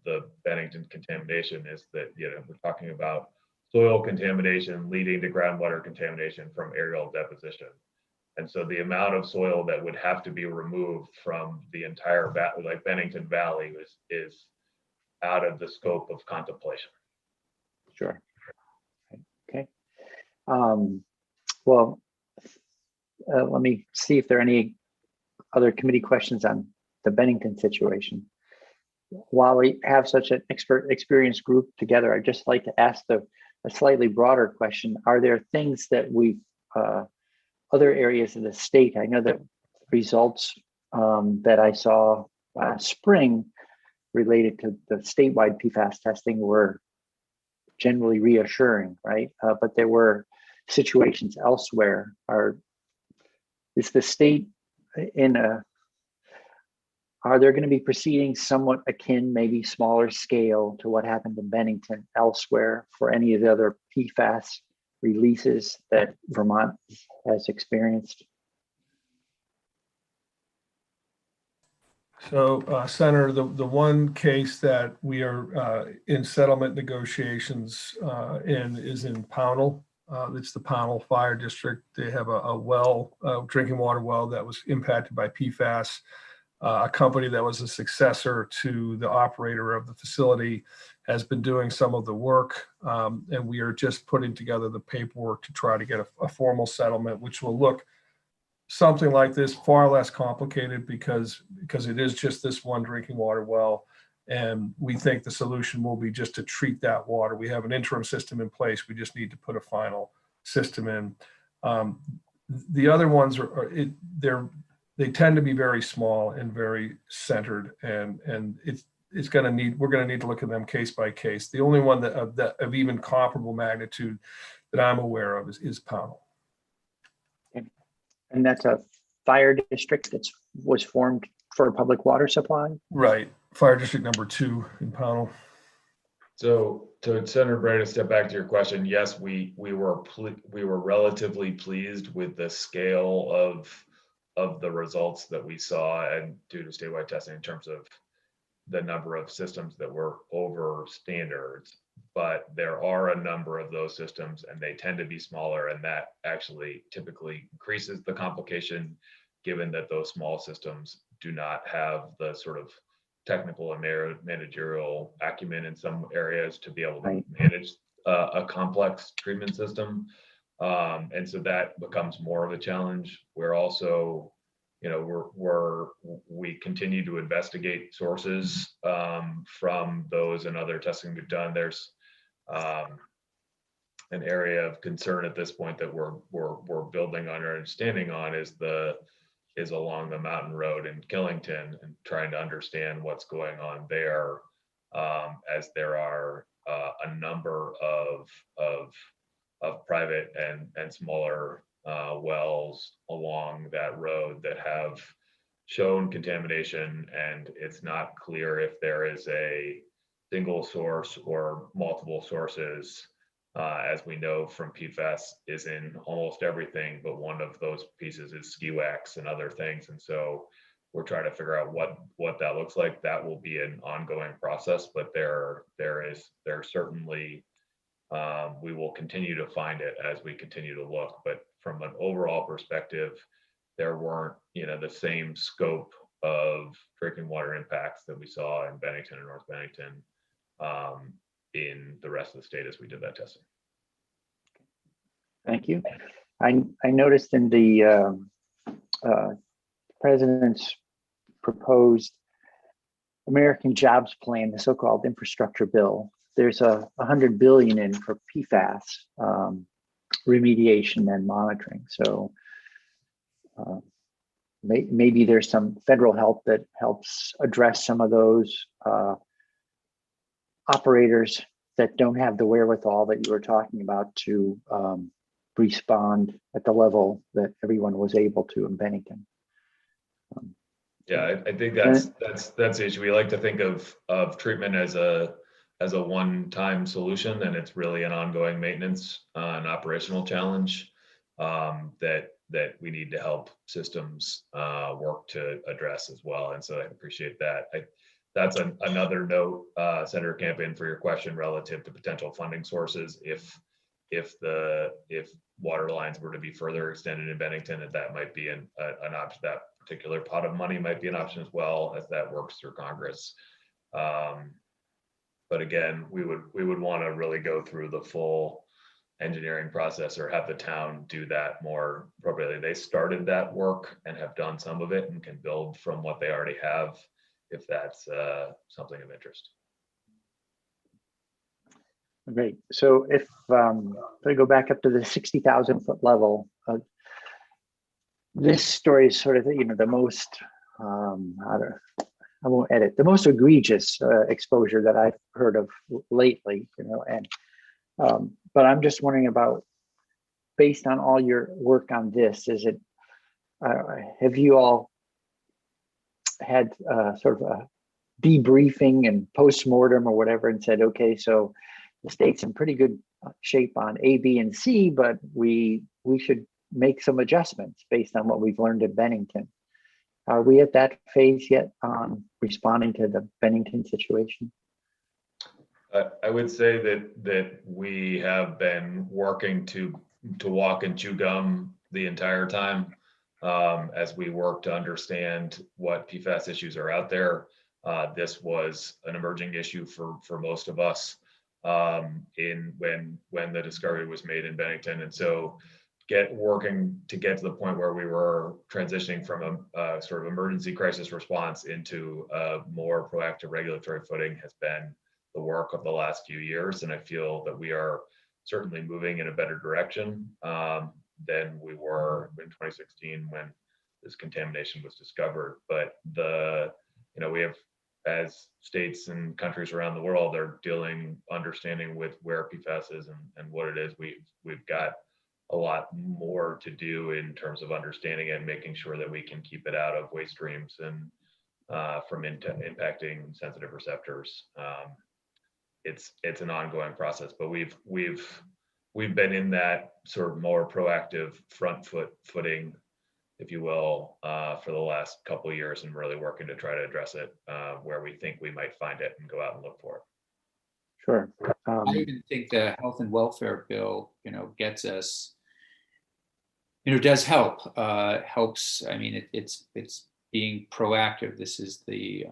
B: the Bennington contamination, is that we're talking about soil contamination leading to groundwater contamination from aerial deposition. And so the amount of soil that would have to be removed from the entire like Bennington Valley is out of the scope of contemplation.
A: Sure. Okay. Well, let me see if there are any other committee questions on the Bennington situation. While we have such an experienced group together, I'd just like to ask a slightly broader question. Are there things that we've, other areas of the state, I know that results that I saw last spring related to the statewide PFAS testing were generally reassuring, right? But there were situations elsewhere. Is the state are there going to be proceedings somewhat akin, maybe smaller scale, to what happened in Bennington elsewhere for any of the other PFAS releases that Vermont has experienced?
G: So, Senator, the one case that we are in settlement negotiations in is in Pownell. It's the Pownell Fire District. They have a drinking water well that was impacted by PFAS. A company that was a successor to the operator of the facility has been doing some of the work, and we are just putting together the paperwork to try to get a formal settlement, which will look something like this, far less complicated because it is just this one drinking water well. And we think the solution will be just to treat that water. We have an interim system in place. We just need to put a final system in. The other ones they tend to be very small and very centered, and we're going to need to look at them case by case. The only one that of even comparable magnitude that I'm aware of is Pownell.
A: And that's a fire district that was formed for public water supply?
G: Right. Fire district number 2 in Pownell.
B: So to Senator Bray, to step back to your question, yes, we were relatively pleased with the scale of the results that we saw, and due to statewide testing, in terms of the number of systems that were over standards. But there are a number of those systems, and they tend to be smaller, and that actually typically increases the complication, given that those small systems do not have the sort of technical and managerial acumen in some areas to be able to manage a complex treatment system. And so that becomes more of a challenge. We're also, we continue to investigate sources from those and other testing we've done. There's an area of concern at this point that we're building on or understanding on is along the mountain road in Killington, and trying to understand what's going on there, as there are a number of private and smaller wells along that road that have shown contamination, and it's not clear if there is a single source or multiple sources. As we know from PFAS is in almost everything, but one of those pieces is ski wax and other things. And so we're trying to figure out what that looks like. That will be an ongoing process, but there certainly, we will continue to find it as we continue to look. But from an overall perspective, there weren't, the same scope drinking water impacts that we saw in Bennington and North Bennington in the rest of the state as we did that testing.
A: Thank you. I noticed in the president's proposed American Jobs Plan, the so-called infrastructure bill, there's $100 billion in for PFAS remediation and monitoring. So maybe there's some federal help that helps address some of those operators that don't have the wherewithal that you were talking about to respond at the level that everyone was able to in Bennington.
B: Yeah, I think that's the issue. We like to think of treatment as a one-time solution, and it's really an ongoing maintenance and operational challenge that we need to help systems work to address as well. And so I appreciate that. That's another note, Senator Campion, for your question relative to potential funding sources. If water lines were to be further extended in Bennington, that might be an option. That particular pot of money might be an option as well as that works through Congress. But again, we would want to really go through the full engineering process or have the town do that more appropriately. They started that work and have done some of it and can build from what they already have if that's something of interest.
A: Great. So if I go back up to the 60,000 foot level, this story is sort of the most I won't edit the most egregious exposure that I've heard of lately. And but I'm just wondering about, based on all your work on this, is it have you all had sort of a debriefing and post-mortem or whatever and said, okay, so the state's in pretty good shape on A, B, and C, but we should make some adjustments based on what we've learned at Bennington. Are we at that phase yet on responding to the Bennington situation?
B: I would say that we have been working to walk and chew gum the entire time as we work to understand what PFAS issues are out there. This was an emerging issue for most of us when the discovery was made in Bennington, and so working to get to the point where we were transitioning from a sort of emergency crisis response into a more proactive regulatory footing has been the work of the last few years, and I feel that we are certainly moving in a better direction than we were in 2016 when this contamination was discovered. But we have, as states and countries around the world are understanding with where PFAS is and what it is, we've got a lot more to do in terms of understanding it and making sure that we can keep it out of waste streams and from impacting sensitive receptors. It's an ongoing process, but we've been in that sort of more proactive footing, if you will, for the last couple of years, and really working to try to address it where we think we might find it and go out and look for it.
A: Sure.
C: I even think the health and welfare bill, gets us, does help. Helps. I mean, it's being proactive. This is the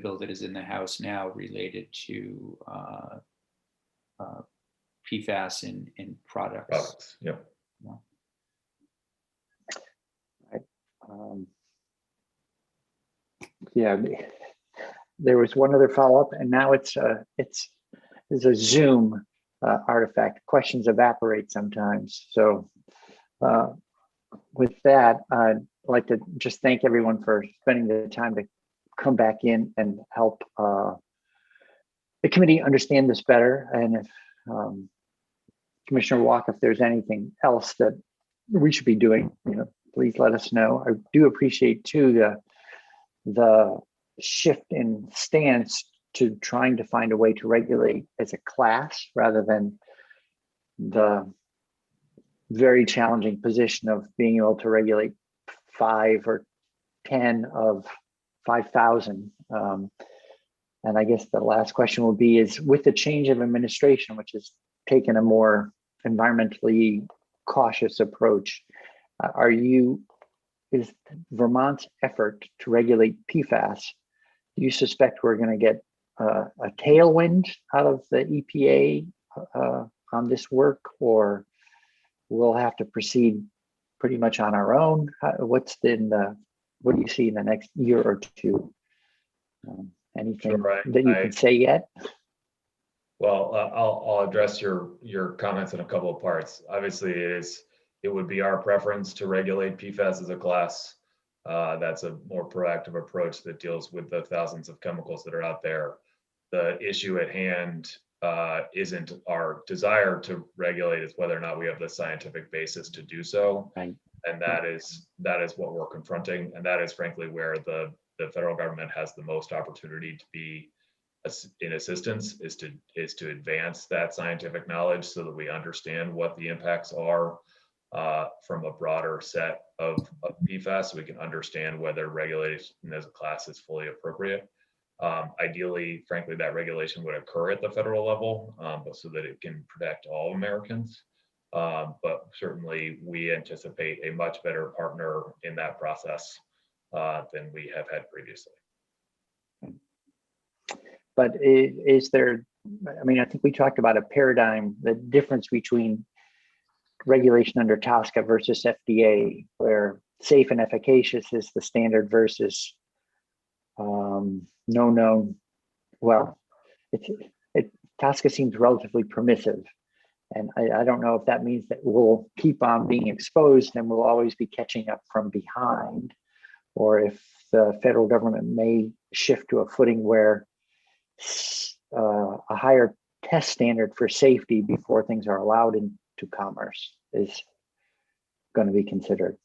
C: bill that is in the House now related to PFAS in products.
B: Yeah.
A: Yeah. There was one other follow-up, and now it's a Zoom artifact. Questions evaporate sometimes. So with that, I'd like to just thank everyone for spending the time to come back in and help the committee understand this better. And if Commissioner Walk, if there's anything else that we should be doing, please let us know. I do appreciate too the shift in stance to trying to find a way to regulate as a class rather than the very challenging position of being able to regulate 5 or 10 of 5,000. And I guess the last question will be, is with the change of administration, which has taken a more environmentally cautious approach, are you is Vermont's effort to regulate PFAS. Do you suspect we're going to get a tailwind out of the EPA on this work, or we'll have to proceed pretty much on our own? What do you see in the next year or two? Anything that you can say yet?
B: Well, I'll address your comments in a couple of parts. Obviously, it would be our preference to regulate PFAS as a class. That's a more proactive approach that deals with the thousands of chemicals that are out there. The issue at hand isn't our desire to regulate, it's whether or not we have the scientific basis to do so.
A: Right.
B: And that is what we're confronting. And that is frankly where the federal government has the most opportunity to be in assistance, is to advance that scientific knowledge so that we understand what the impacts are from a broader set of PFAS, so we can understand whether regulation as a class is fully appropriate. Ideally, frankly, that regulation would occur at the federal level, but so that it can protect all Americans. But certainly we anticipate a much better partner in that process than we have had previously.
A: But is there, I mean, I think we talked about a paradigm, the difference between regulation under TSCA versus FDA, where safe and efficacious is the standard versus no known. Well, TSCA seems relatively permissive. And I don't know if that means that we'll keep on being exposed and we'll always be catching up from behind, or if the federal government may shift to a footing where a higher test standard for safety before things are allowed into commerce is going to be considered.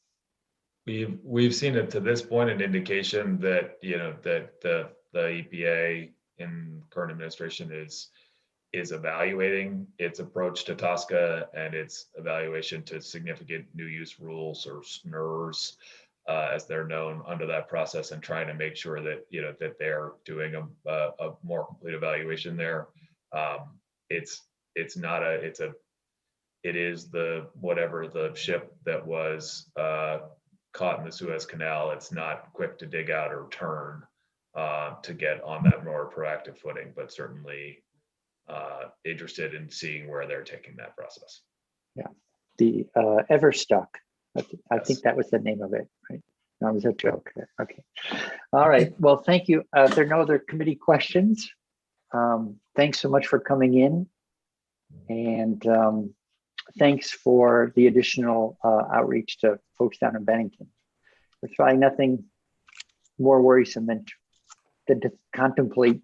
B: We've seen it to this point an indication that that the EPA in current administration is evaluating its approach to TSCA and its evaluation to significant new use rules, or SNRs, as they're known, under that process, and trying to make sure that that they're doing a more complete evaluation there. It is the whatever the ship that was caught in the Suez Canal. It's not quick to dig out or turn to get on that more proactive footing, but certainly interested in seeing where they're taking that process.
A: Yeah, the Everstuck. I think that was the name of it, right? That was a joke. Okay. All right. Well, thank you. If there are no other committee questions, thanks so much for coming in. And thanks for the additional outreach to folks down in Bennington. There's probably nothing more worrisome than to contemplate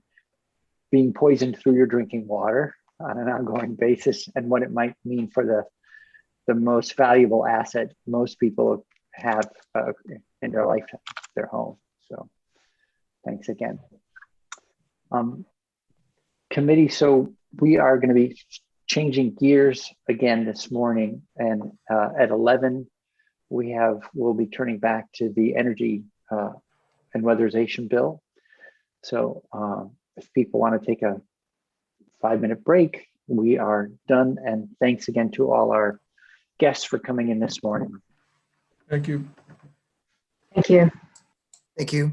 A: being poisoned through your drinking water on an ongoing basis, and what it might mean for the most valuable asset most people have in their lifetime, their home. So thanks again. Committee, so we are going to be changing gears again this morning, and at 11 we'll be turning back to the energy and weatherization bill. So if people want to take a 5-minute break, we are done. And thanks again to all our guests for coming in this morning.
G: Thank you.
E: Thank you.
F: Thank you.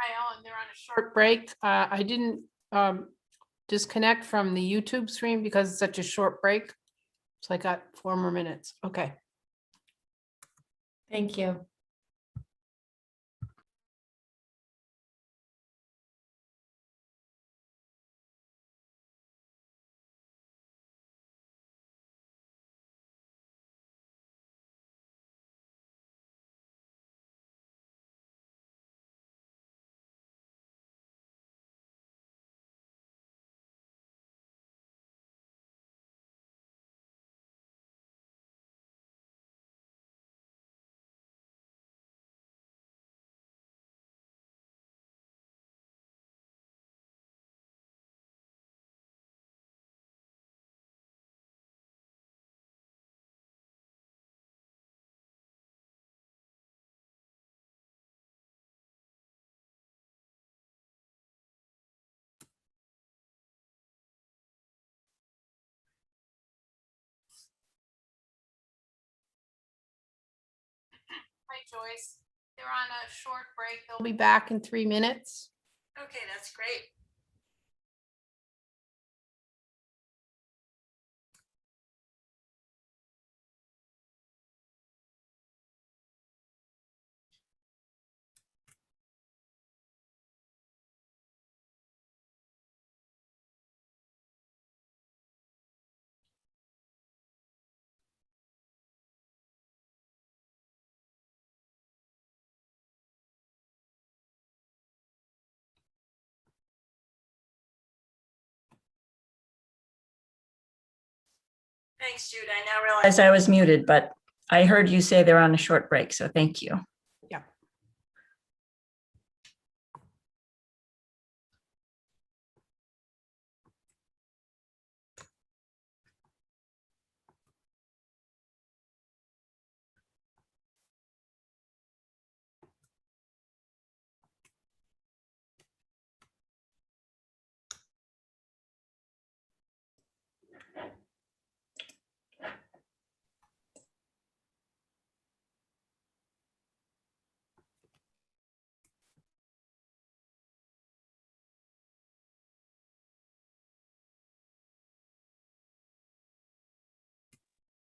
H: Hi, Ellen. They're on a short break. I didn't disconnect from the YouTube stream because it's such a short break. So I got 4 more minutes. Okay. Thank you. Joyce. They're on a short break. They'll be back in 3 minutes.
I: Okay, that's great. Thanks, Jude. I now realize I was muted, but I heard you say they're on a short break, so thank you.
H: Yeah.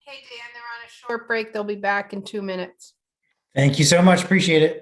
H: Hey, Dan, they're on a short break. They'll be back in 2 minutes.
J: Thank you so much. Appreciate it.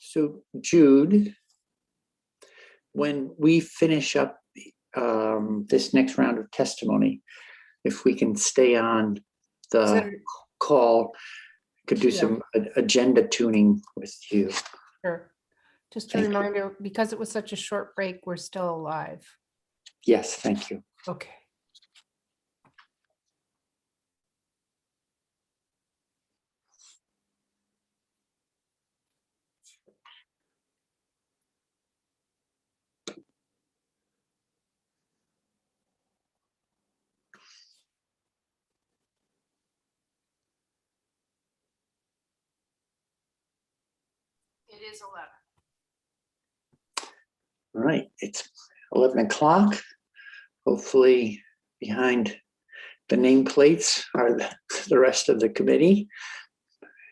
A: So Jude, when we finish up this next round of testimony, if we can stay on the
H: Consider-
A: call, could do
H: Yeah.
A: some agenda tuning with you.
H: Sure. Just a
A: Thank you.
H: reminder, because it was such a short break, we're still alive.
A: Yes, thank you.
H: Okay. It is 11.
A: All right, it's 11 o'clock. Hopefully behind the nameplates are the rest of the committee.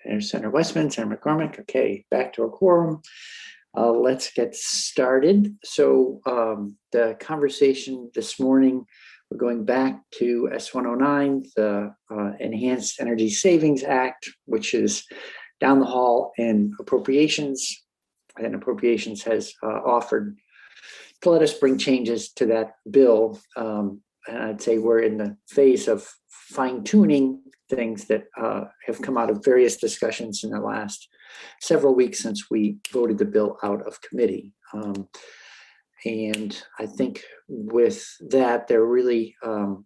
A: There's Senator Westman, Senator McCormick. Okay, back to a quorum. Let's get started. So the conversation this morning, we're going back to S109, the Enhanced Energy Savings Act, which is down the hall in Appropriations. And Appropriations has offered to let us bring changes to that bill. And I'd say we're in the phase of fine tuning things that have come out of various discussions in the last several weeks since we voted the bill out of committee. And I think with that, they're really, I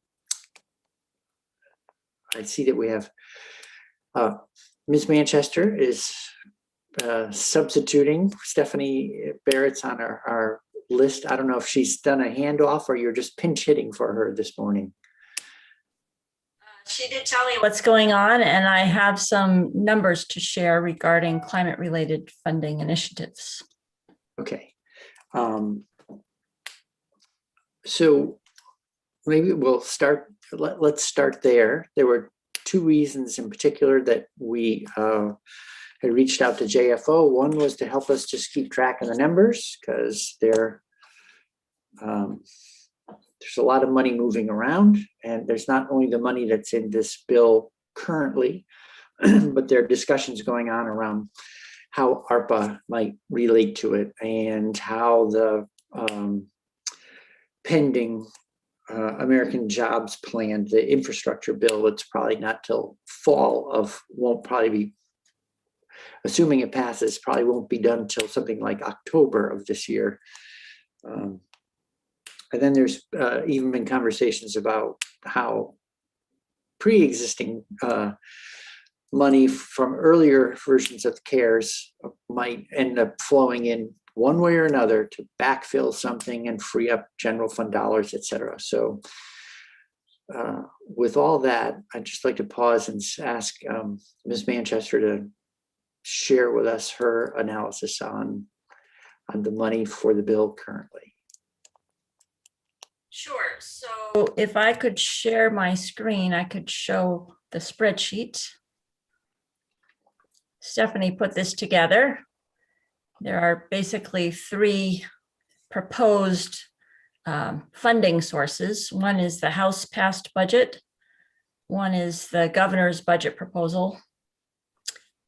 A: see that we have Ms. Manchester is substituting. Stephanie Barrett's on our list. I don't know if she's done a handoff or you're just pinch hitting for her this morning.
I: She did tell me what's going on, and I have some numbers to share regarding climate-related funding initiatives.
A: Okay. So maybe we'll start, let's start there. There were two reasons in particular that we had reached out to JFO. One was to help us just keep track of the numbers because there's a lot of money moving around, and there's not only the money that's in this bill currently, but there are discussions going on around how ARPA might relate to it and how the pending American Jobs Plan, the infrastructure bill, it's probably not till fall of, won't probably be, assuming it passes, probably won't be done till something like October of this year. And then there's even been conversations about how pre-existing money from earlier versions of CARES might end up flowing in one way or another to backfill something and free up general fund dollars, et cetera. So with all that, I'd just like to pause and ask Ms. Manchester to share with us her analysis on the money for the bill currently.
I: Sure. So if I could share my screen, I could show the spreadsheet. Stephanie put this together. There are basically three proposed funding sources. One is the House passed budget. One is the governor's budget proposal.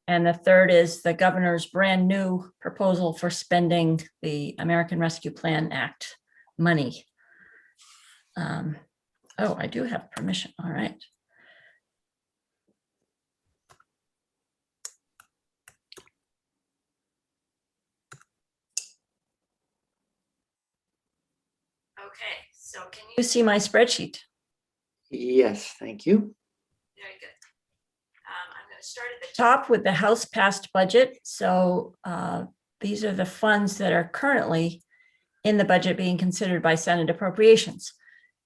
I: And the third is the governor's brand new proposal for spending the American Rescue Plan Act money. Oh, I do have permission. All right. Okay, so can you see my spreadsheet?
A: Yes, thank you.
I: Very good. I'm going to start at the top with the House passed budget. So these are the funds that are currently in the budget being considered by Senate Appropriations.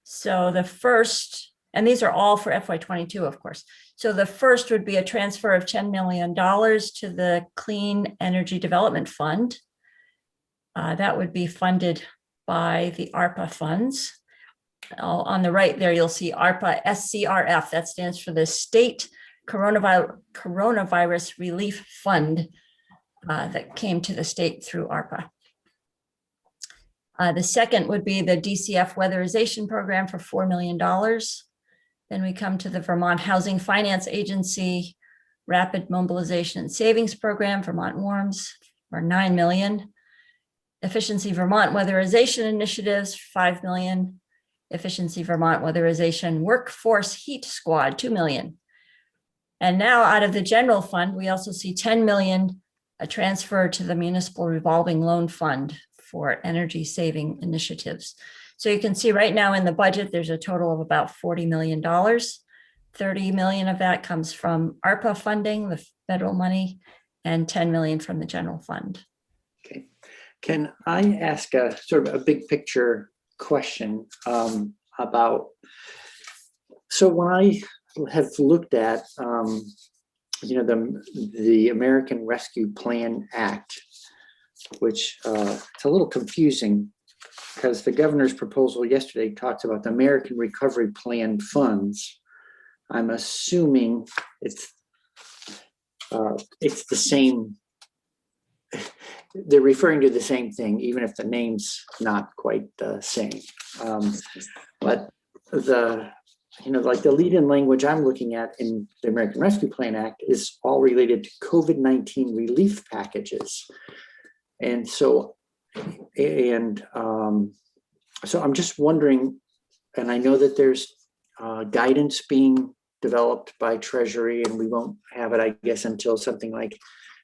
I: So the first, and these are all for FY22, of course. So the first would be a transfer of $10 million to the Clean Energy Development Fund. That would be funded by the ARPA funds. On the right there, you'll see ARPA SCRF. That stands for the State Coronavirus Relief Fund that came to the state through ARPA. The second would be the DCF Weatherization Program for $4 million. Then we come to the Vermont Housing Finance Agency Rapid Mobilization and Savings Program, Vermont WARMS, for $9 million. Efficiency Vermont Weatherization Initiatives, $5 million. Efficiency Vermont Weatherization Workforce Heat Squad, $2 million. And now out of the general fund, we also see $10 million, a transfer to the Municipal Revolving Loan Fund for energy saving initiatives. So you can see right now in the budget, there's a total of about $40 million. $30 million of that comes from ARPA funding, the federal money, and $10 million from the general fund.
A: Okay. Can I ask a sort of a big picture question about, so when I have looked at, the American Rescue Plan Act, which it's a little confusing because the governor's proposal yesterday talks about the American Recovery Plan funds. I'm assuming it's the same. They're referring to the same thing, even if the name's not quite the same. But like the lead-in language I'm looking at in the American Rescue Plan Act is all related to COVID-19 relief packages. And so I'm just wondering, and I know that there's guidance being developed by Treasury, and we won't have it, I guess, until something like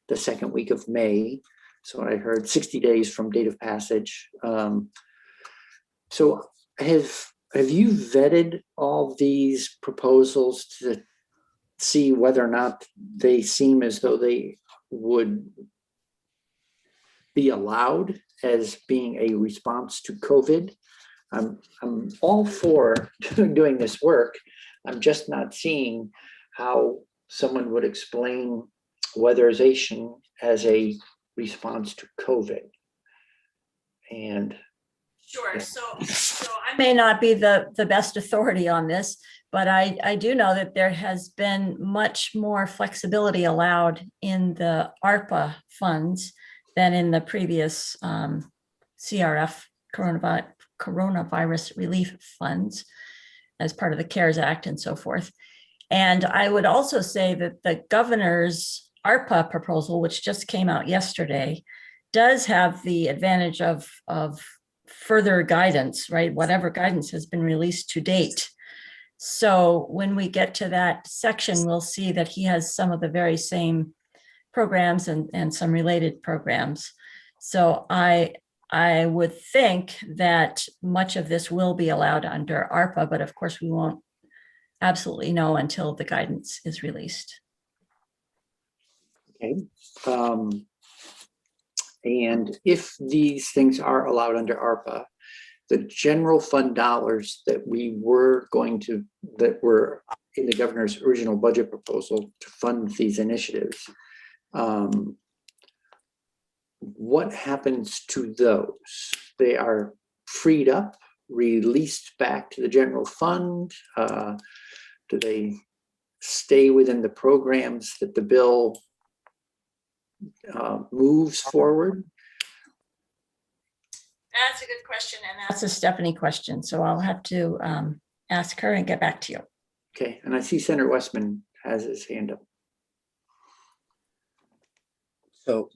A: the second week of May. So I heard 60 days from date of passage. So have you vetted all these proposals to see whether or not they seem as though they would be allowed as being a response to COVID? I'm all for doing this work. I'm just not seeing how someone would explain weatherization as a response to COVID. And
I: Sure. So I may not be the best authority on this, but I do know that there has been much more flexibility allowed in the ARPA funds than in the previous CRF coronavirus relief funds as part of the CARES Act and so forth. And I would also say that the governor's ARPA proposal, which just came out yesterday, does have the advantage of further guidance, right? Whatever guidance has been released to date. So when we get to that section, we'll see that he has some of the very same programs and some related programs. So I would think that much of this will be allowed under ARPA, but of course we won't absolutely know until the guidance is released.
A: okay. And if these things are allowed under ARPA, the general fund dollars that were in the governor's original budget proposal to fund these initiatives, what happens to those? They are freed up, released back to the general fund? Do they stay within the programs that the bill moves forward?
I: That's a good question, and that's a Stephanie question. So I'll have to ask her and get back to you.
A: Okay, and I see Senator Westman has his hand up.
K: So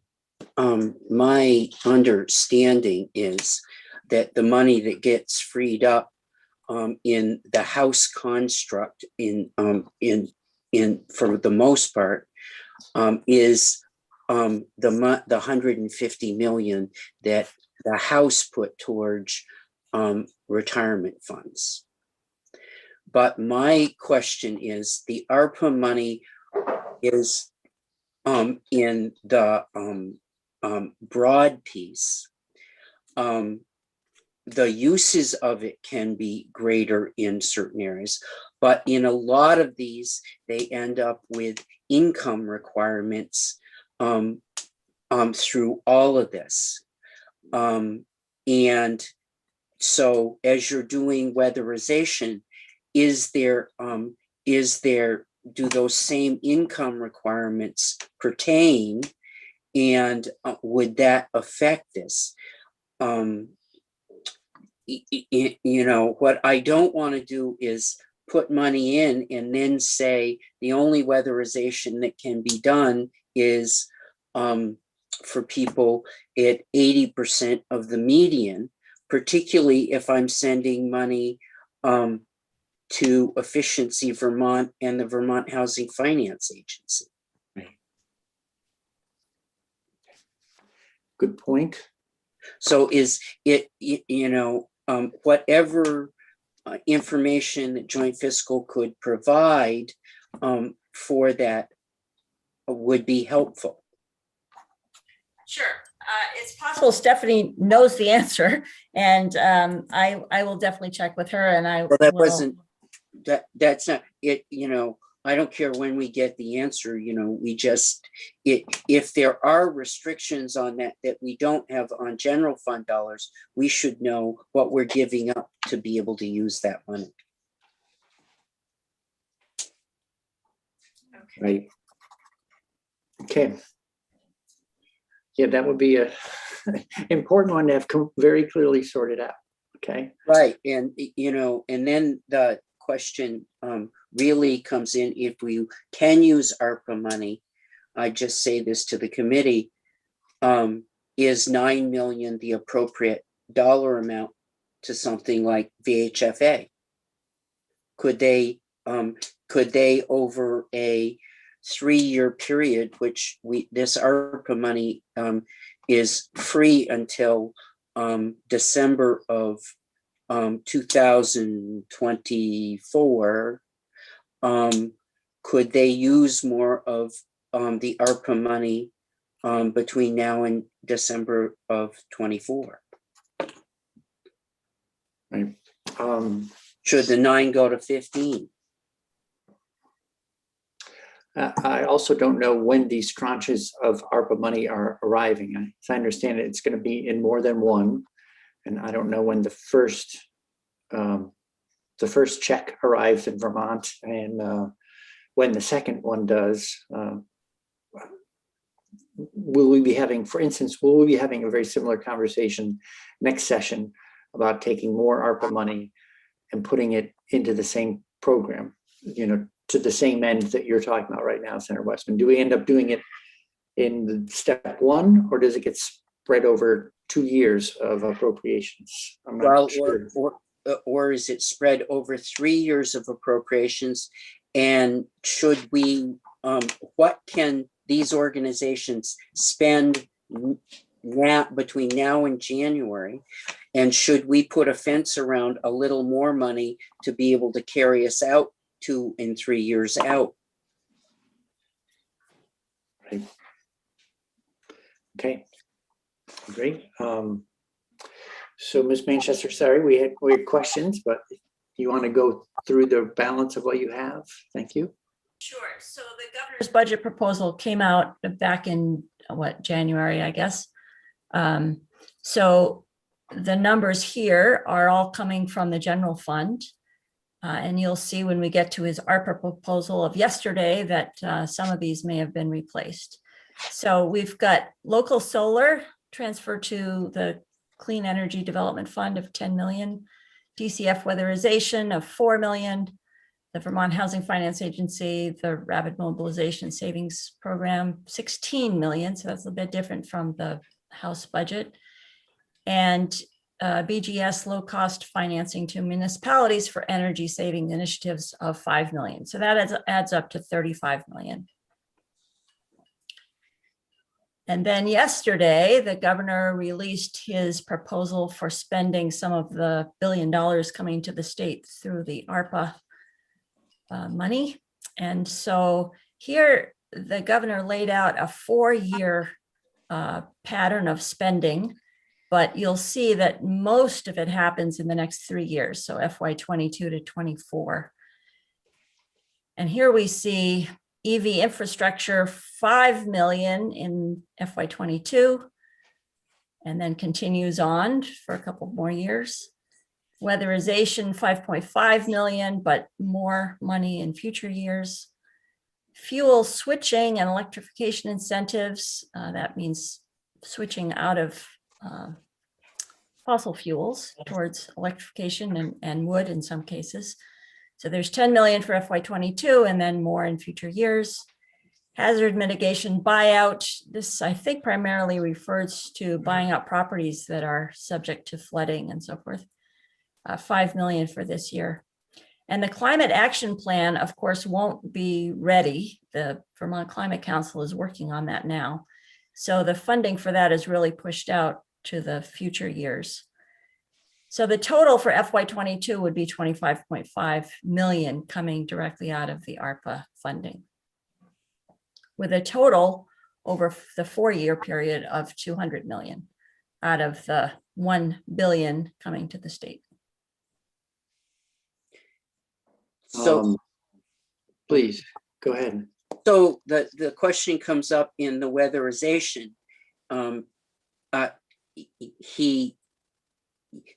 K: my understanding is that the money that gets freed up in the House construct in for the most part is the 150 million that the House put towards retirement funds. But my question is, the ARPA money is in the broad piece. The uses of it can be greater in certain areas, but in a lot of these, they end up with income requirements through all of this. And so as you're doing weatherization, do those same income requirements pertain, and would that affect this? You know, what I don't want to do is put money in and then say the only weatherization that can be done is for people at 80% of the median, particularly if I'm sending money to Efficiency Vermont and the Vermont Housing Finance Agency.
A: Good point.
K: So is it, you know, whatever information that Joint Fiscal could provide for that would be helpful.
I: Sure. It's possible Stephanie knows the answer, and I will definitely check with her, and I
K: Well, that
I: will.
K: wasn't, that's not it, you know, I don't care when we get the answer, you know, we just, if there are restrictions on that we don't have on general fund dollars, we should know what we're giving up to be able to use that money.
I: Okay.
A: Right. Okay. Yeah, that would be a important one to have very clearly sorted out. Okay.
K: Right. And, you know, and then the question really comes in, if we can use ARPA money, I just say this to the committee, is 9 million the appropriate dollar amount to something like VHFA? Could they over a 3-year period, which this ARPA money is free until December of 2024, could they use more of the ARPA money between now and December of 24?
A: Right.
K: Should the 9 go to 15?
A: I also don't know when these tranches of ARPA money are arriving. As I understand it, it's going to be in more than one. And I don't know when the first check arrives in Vermont and when the second one does. Will we be having, for instance, will we be having a very similar conversation next session about taking more ARPA money and putting it into the same program, to the same end that you're talking about right now, Senator Westman? Do we end up doing it in step one, or does it get spread over 2 years of appropriations? I'm not sure.
K: Or is it spread over 3 years of appropriations? And should we, what can these organizations spend now between now and January? And should we put a fence around a little more money to be able to carry us out 2 and 3 years out?
A: Right. Okay, great. So Ms. Manchester, sorry, we had questions, but you want to go through the balance of what you have? Thank you.
I: Sure. So the governor's budget proposal came out back in January, I guess. So the numbers here are all coming from the general fund. And you'll see when we get to his ARPA proposal of yesterday that some of these may have been replaced. So we've got local solar transferred to the Clean Energy Development Fund of 10 million, DCF weatherization of 4 million, the Vermont Housing Finance Agency, the Rapid Mobilization Savings Program, 16 million. So that's a bit different from the House budget. And BGS low-cost financing to municipalities for energy saving initiatives of 5 million. So that adds up to 35 million. And then yesterday, the governor released his proposal for spending some of the $1 billion coming to the state through the ARPA money. And so here, the governor laid out a 4-year pattern of spending, but you'll see that most of it happens in the next 3 years, so FY22 to 24. And here we see EV infrastructure, 5 million in FY22, and then continues on for a couple more years. Weatherization, 5.5 million, but more money in future years. Fuel switching and electrification incentives, that means switching out of fossil fuels towards electrification and wood in some cases. So there's 10 million for FY22 and then more in future years. Hazard mitigation buyout. This, I think, primarily refers to buying out properties that are subject to flooding and so forth. 5 million for this year. And the climate action plan, of course, won't be ready. The Vermont Climate Council is working on that now. So the funding for that is really pushed out to the future years. So the total for FY22 would be 25.5 million coming directly out of the ARPA funding, with a total over the 4-year period of 200 million out of the 1 billion coming to the state.
K: So
A: please go ahead.
K: So the question comes up in the weatherization.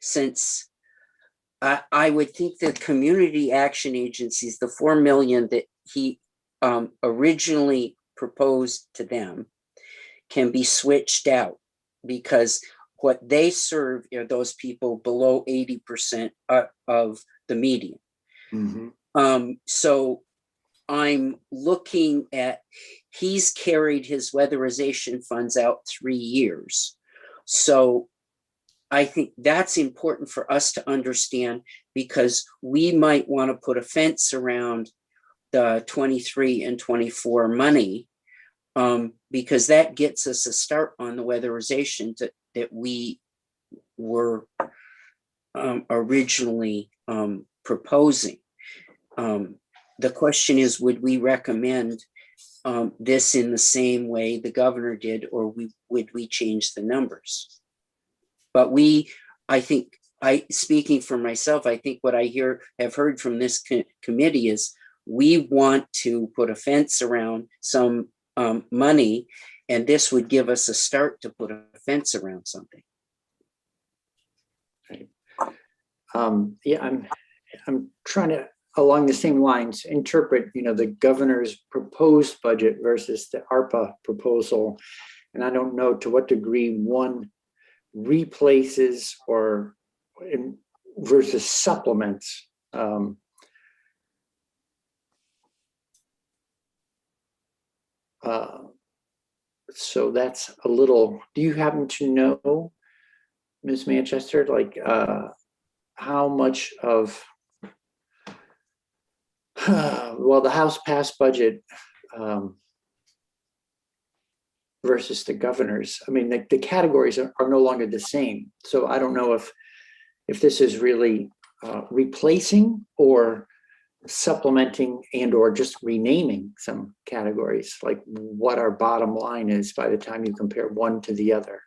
K: Since I would think that community action agencies, the 4 million that he originally proposed to them, can be switched out, because what they serve are those people below 80% of the median.
A: Mm-hmm.
K: So I'm looking at, he's carried his weatherization funds out 3 years. So I think that's important for us to understand, because we might want to put a fence around the 23 and 24 money, because that gets us a start on the weatherization that we were originally proposing. The question is, would we recommend this in the same way the governor did, or would we change the numbers? But I think, speaking for myself, I think what I have heard from this committee is we want to put a fence around some money, and this would give us a start to put a fence around something.
A: Yeah, I'm trying to, along the same lines, interpret, the governor's proposed budget versus the ARPA proposal. And I don't know to what degree one replaces or versus supplements. So that's a little, do you happen to know, Ms. Manchester, like how much of, well, the House passed budget versus the governor's? I mean, the categories are no longer the same. So I don't know if this is really replacing or supplementing and or just renaming some categories, like what our bottom line is by the time you compare one to the other.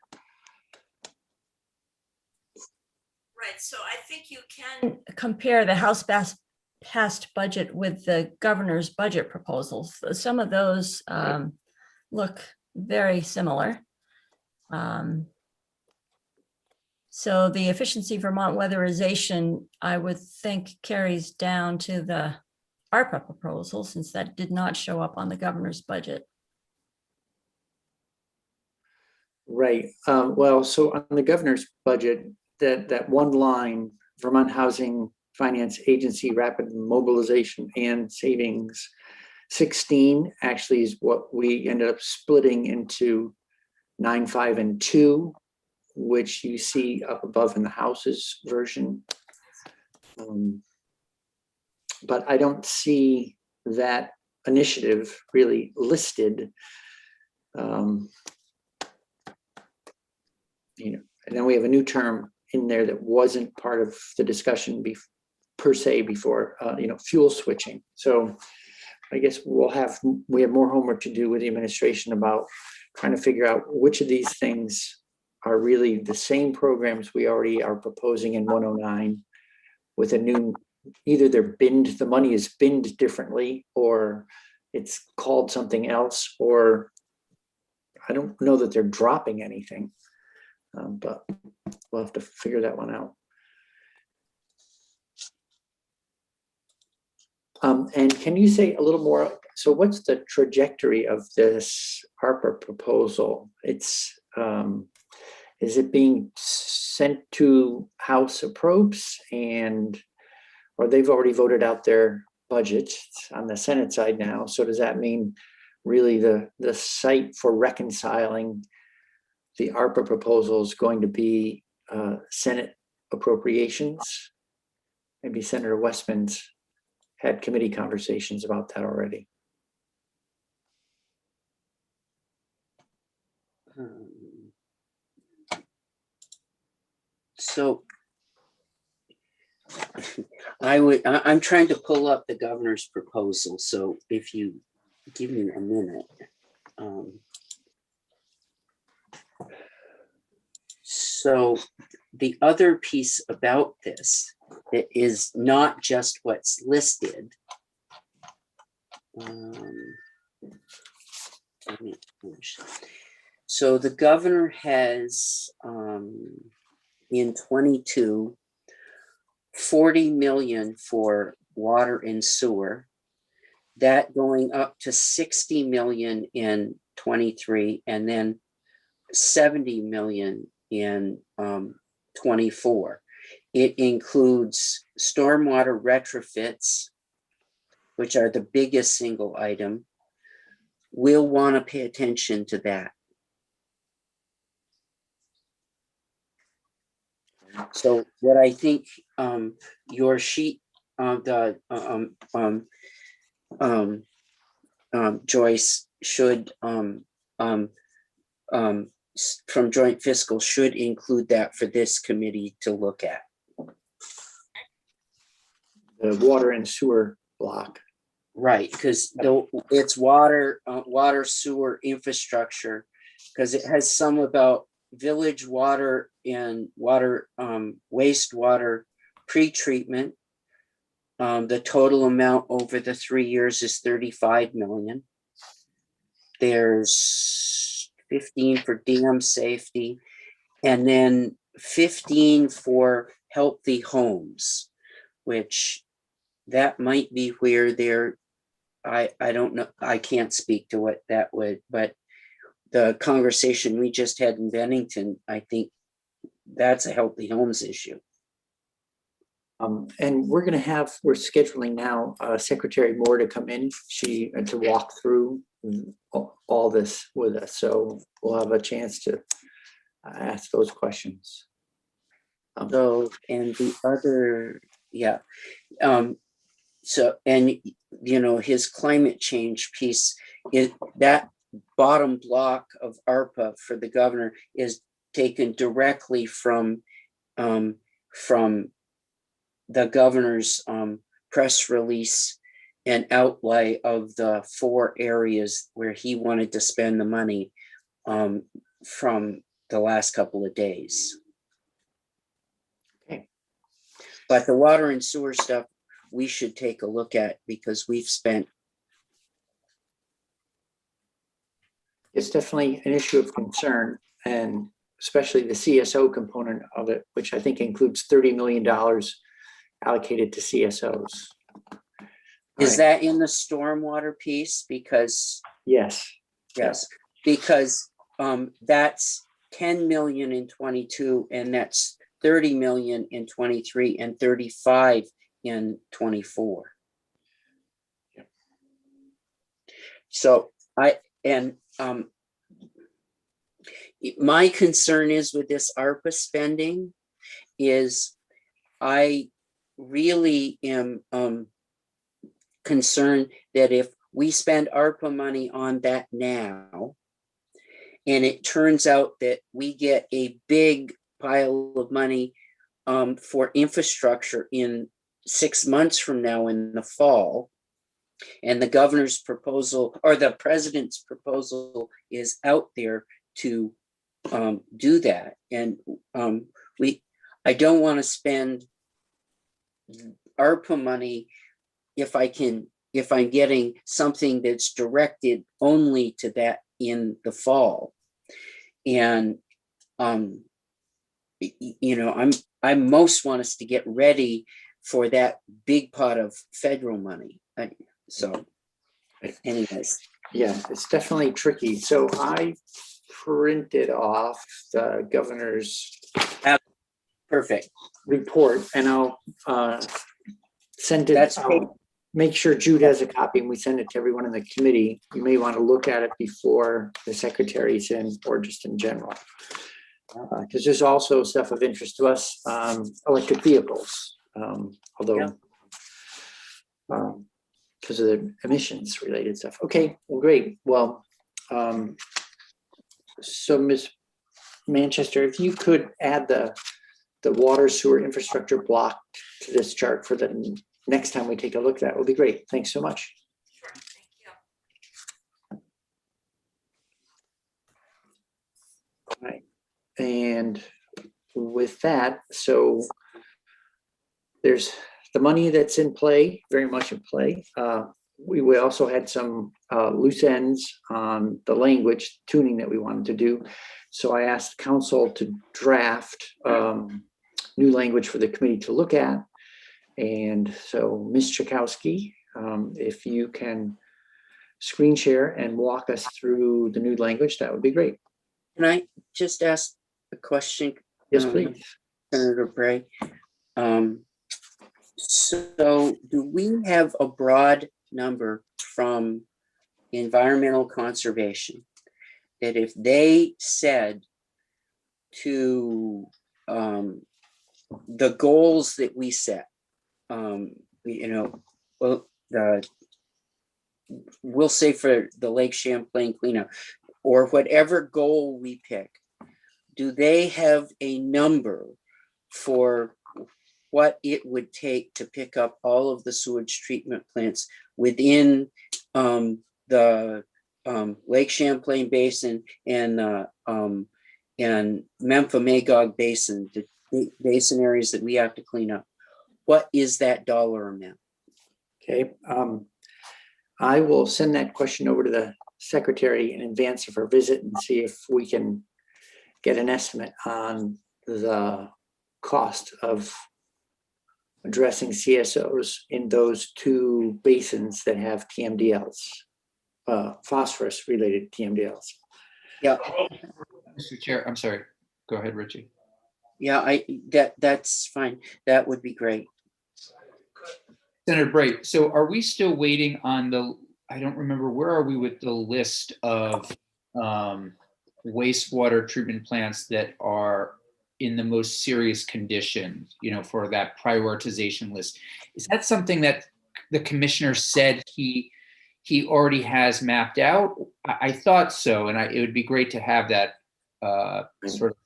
I: Right, so I think you can compare the House passed budget with the governor's budget proposals. Some of those look very similar. So the Efficiency Vermont Weatherization, I would think, carries down to the ARPA proposal, since that did not show up on the governor's budget.
A: Right. Well, so on the governor's budget, that one line, Vermont Housing Finance Agency Rapid Mobilization and Savings 16 actually is what we ended up splitting into 9, 5, and 2, which you see up above in the House's version. But I don't see that initiative really listed. And then we have a new term in there that wasn't part of the discussion per se before, fuel switching. So I guess we have more homework to do with the administration about trying to figure out which of these things are really the same programs we already are proposing in 109 with a new, either the money is binned differently, or it's called something else, or I don't know that they're dropping anything, but we'll have to figure that one out. And can you say a little more? So what's the trajectory of this ARPA proposal? It's, is it being sent to House Appropes, or they've already voted out their budget on the Senate side now? So does that mean really the site for reconciling the ARPA proposal is going to be Senate Appropriations? Maybe Senator Westman's had committee conversations about that already.
K: So I'm trying to pull up the governor's proposal. So if you give me a minute. So the other piece about this, it is not just what's listed. Let me finish. So the governor has in 22, 40 million for water and sewer, that going up to 60 million in 23, and then 70 million in 24. It includes stormwater retrofits, which are the biggest single item. We'll want to pay attention to that. So what I think your sheet, Joyce, should from Joint Fiscal should include that for this committee to look at.
A: The water and sewer block.
K: Right, because it's water, water sewer infrastructure, because it has some about village water and water, wastewater pretreatment, The total amount over the 3 years is 35 million. There's 15 for dam safety, and then 15 for healthy homes, which that might be where they're, I don't know, I can't speak to what that would, but the conversation we just had in Bennington, I think that's a healthy homes issue.
A: And we're scheduling now Secretary Moore to come in, to walk through all this with us. So we'll have a chance to ask those questions.
K: So, and the other, yeah. So, and his climate change piece is that bottom block of ARPA for the governor is taken directly from the governor's press release and outlay of the 4 areas where he wanted to spend the money from the last couple of days.
A: Okay.
K: But the water and sewer stuff, we should take a look at because we've spent.
A: It's definitely an issue of concern, and especially the CSO component of it, which I think includes $30 million allocated to CSOs.
K: Is that in the stormwater piece? Because
A: Yes.
K: because that's 10 million in 22, and that's 30 million in 23, and 35 in 24.
A: Yeah.
K: So my concern is with this ARPA spending is I really am concerned that if we spend ARPA money on that now, and it turns out that we get a big pile of money for infrastructure in 6 months from now in the fall, and the governor's proposal or the president's proposal is out there to do that, and I don't want to spend ARPA money if I'm getting something that's directed only to that in the fall. And I most want us to get ready for that big pot of federal money. So anyways.
A: Yeah, it's definitely tricky. So I printed off the governor's
K: Perfect.
A: report, and I'll send it.
K: That's
A: I'll make sure Jude has a copy, and we send it to everyone in the committee. You may want to look at it before the secretary's in, or just in general, because there's also stuff of interest to us, electric vehicles, although because of the emissions related stuff. Okay, well, great. Well, so Ms. Manchester, if you could add the water sewer infrastructure block to this chart for the next time we take a look at that, would be great. Thanks so much.
H: Sure, thank you.
A: All right. And with that, so there's the money that's in play, very much in play. We also had some loose ends on the language tuning that we wanted to do. So I asked council to draft new language for the committee to look at. And so Ms. Chakowski, if you can screen share and walk us through the new language, that would be great.
K: Can I just ask a question?
A: Yes, please.
K: Senator Bray. So do we have a broad number from environmental conservation that if they said to the goals that we set, we'll say for the Lake Champlain cleanup or whatever goal we pick, do they have a number for what it would take to pick up all of the sewage treatment plants within the Lake Champlain Basin and Memphremagog Basin, the basin areas that we have to clean up? What is that dollar amount?
A: Okay. I will send that question over to the secretary in advance of her visit and see if we can get an estimate on the cost of addressing CSOs in those two basins that have TMDLs, phosphorus related TMDLs.
K: Yeah,
C: Mr. Chair, I'm sorry. Go ahead, Richie.
K: yeah, that's fine. That would be great.
C: Senator Bright, so are we still waiting on I don't remember, where are we with the list of wastewater treatment plants that are in the most serious condition, for that prioritization list? Is that something that the commissioner said he already has mapped out? I thought so, and it would be great to have that sort of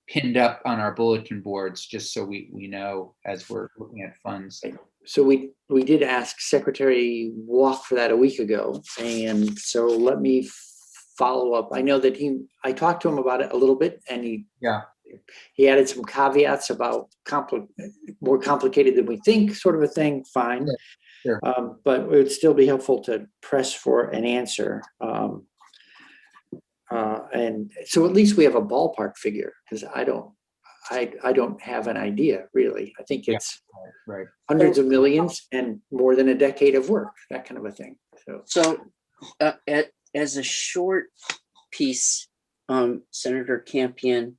C: pinned up on our bulletin boards, just so we know as we're looking at funds.
A: So we did ask Secretary Walk for that a week ago, and so let me follow up. I know that I talked to him about it a little bit, and he added some caveats about more complicated than we think, sort of a thing. Fine,
C: sure.
A: But it would still be helpful to press for an answer. And so at least we have a ballpark figure, because I don't have an idea really. I think it's
C: right.
A: hundreds of millions and more than a decade of work, that kind of a thing.
K: So as a short piece, Senator Campion,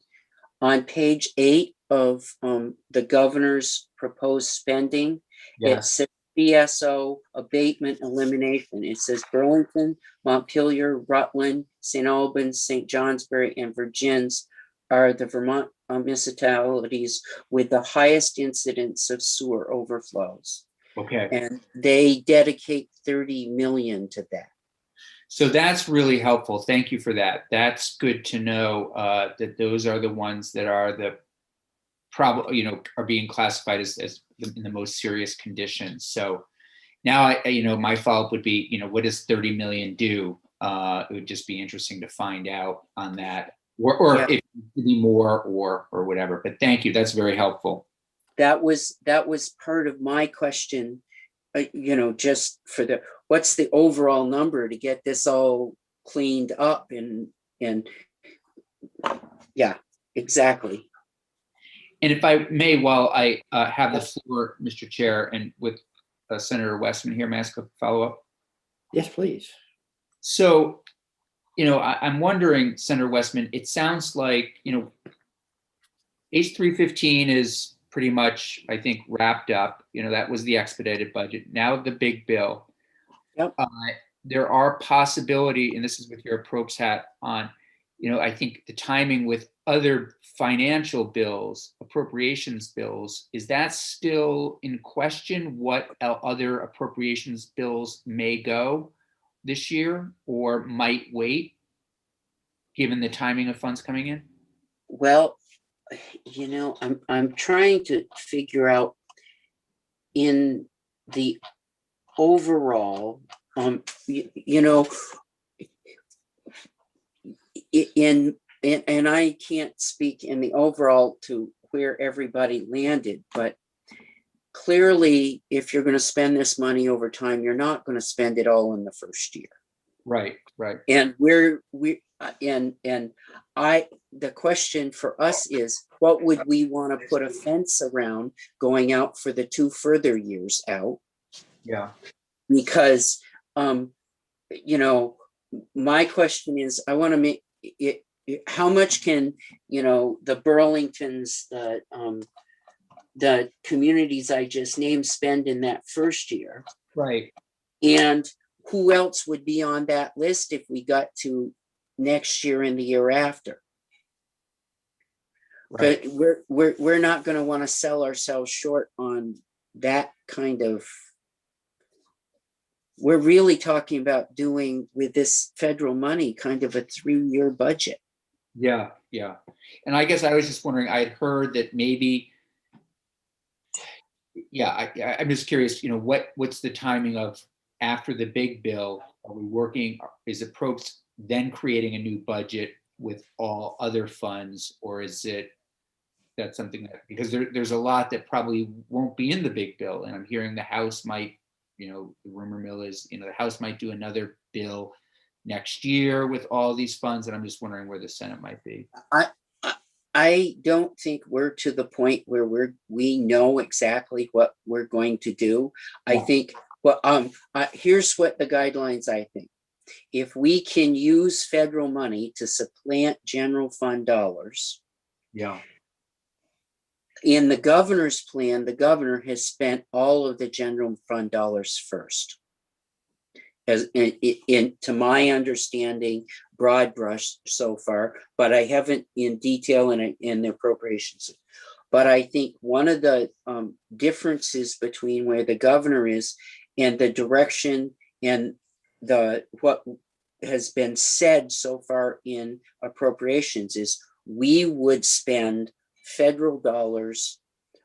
K: on page 8 of the governor's proposed spending, it says BSO abatement elimination. It says Burlington, Montpelier, Rutland, St. Albans, St. Johnsbury, and Virgins are the Vermont municipalities with the highest incidence of sewer overflows.
C: Okay.
K: And they dedicate 30 million to that.
C: So that's really helpful. Thank you for that. That's good to know that those are the ones that are are being classified as in the most serious conditions. So now my follow-up would be, what does 30 million do? It would just be interesting to find out on that, or if it could be more or whatever. But thank you. That's very helpful.
K: That was part of my question. Just for what's the overall number to get this all cleaned up and yeah, exactly.
C: And if I may, while I have the floor, Mr. Chair, and with Senator Westman here, may I ask a follow-up?
A: Yes, please.
C: So, I'm wondering, Senator Westman, it sounds like, H315 is pretty much, I think, wrapped up. That was the expedited budget. Now the big bill.
K: Yep.
C: There are possibility, and this is with your approps hat on, I think the timing with other financial bills, appropriations bills, is that still in question? What other appropriations bills may go this year or might wait, given the timing of funds coming in?
K: Well, I'm trying to figure out in the overall, and I can't speak in the overall to where everybody landed, but clearly, if you're going to spend this money over time, you're not going to spend it all in the first year.
C: Right.
K: And the question for us is, what would we want to put a fence around going out for the 2 further years out?
C: Yeah.
K: Because, my question is, I want to make it, how much can, the Burlingtons, the communities I just named spend in that first year?
C: Right.
K: And who else would be on that list if we got to next year and the year after? Right. But we're not going to want to sell ourselves short on that kind of. We're really talking about doing with this federal money kind of a 3-year budget.
C: Yeah. And I guess I was just wondering, I'd heard that maybe, I'm just curious, what's the timing of after the big bill? Are we working, is Appropriations then creating a new budget with all other funds, or is it that something that, because there's a lot that probably won't be in the big bill, and I'm hearing the House might the rumor mill is, the House might do another bill next year with all these funds, and I'm just wondering where the Senate might be.
K: I don't think we're to the point where we know exactly what we're going to do. I think, here's what the guidelines I think. If we can use federal money to supplant general fund dollars.
C: Yeah.
K: In the governor's plan, the governor has spent all of the general fund dollars first. As to my understanding, broad brush so far, but I haven't in detail in the appropriations. But I think one of the differences between where the governor is and the direction and what has been said so far in appropriations is we would spend federal dollars,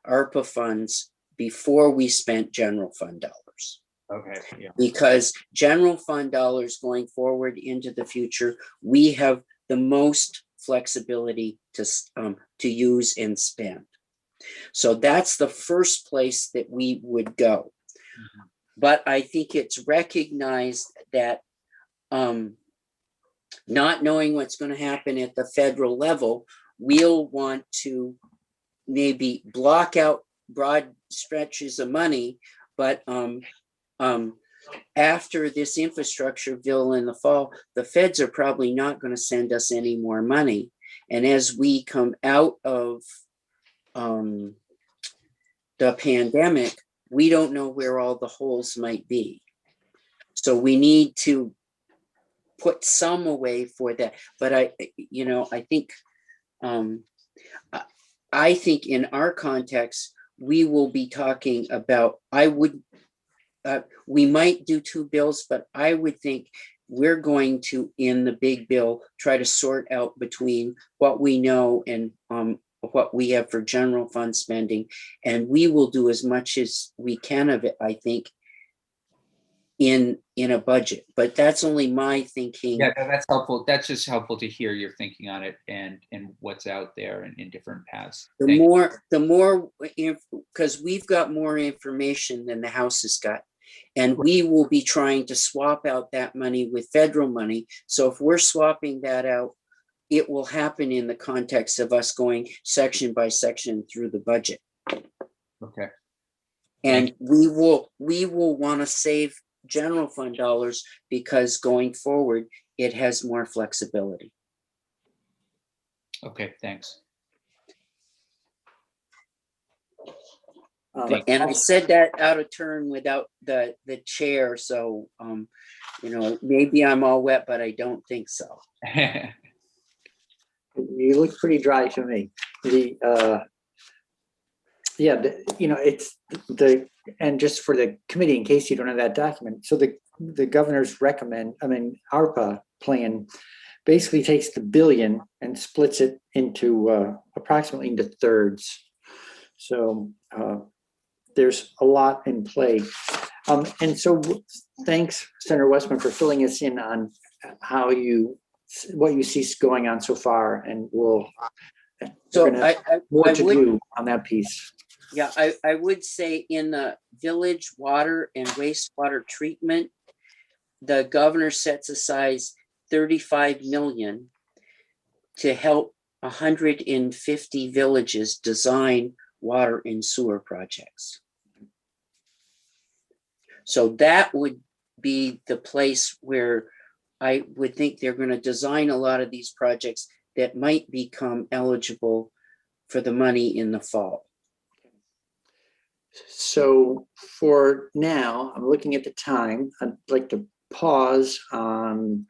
K: ARPA funds, before we spent general fund dollars.
C: Okay. Yeah.
K: Because general fund dollars going forward into the future, we have the most flexibility to use and spend. So that's the first place that we would go. Mm-hmm. But I think it's recognized that not knowing what's going to happen at the federal level, we'll want to maybe block out broad stretches of money, but after this infrastructure bill in the fall, the feds are probably not going to send us any more money. And as we come out of the pandemic, we don't know where all the holes might be. So we need to put some away for that. But I think in our context, we will be talking about, we might do two bills, but I would think we're going to, in the big bill, try to sort out between what we know and what we have for general fund spending. And we will do as much as we can of it, I think, in a budget. But that's only my thinking.
C: Yeah, that's helpful. That's just helpful to hear your thinking on it and what's out there and in different paths.
K: The more, because we've got more information than the House has got. And we will be trying to swap out that money with federal money. So if we're swapping that out, it will happen in the context of us going section by section through the budget.
C: Okay.
K: And we will want to save general fund dollars because going forward, it has more flexibility.
C: Okay, thanks.
K: And I said that out of turn without the chair, so maybe I'm all wet, but I don't think so.
A: You look pretty dry to me. And just for the committee, in case you don't have that document, so the governor's ARPA plan basically takes the billion and splits it into approximately into thirds. So there's a lot in play. And so thanks, Senator Westman, for filling us in on what you see going on so far, and we'll more to do on that piece.
K: Yeah, I would say in the village water and wastewater treatment, the governor sets aside $35 million to help 150 villages design water and sewer projects. So that would be the place where I would think they're going to design a lot of these projects that might become eligible for the money in the fall.
A: So for now, I'm looking at the time. I'd like to pause on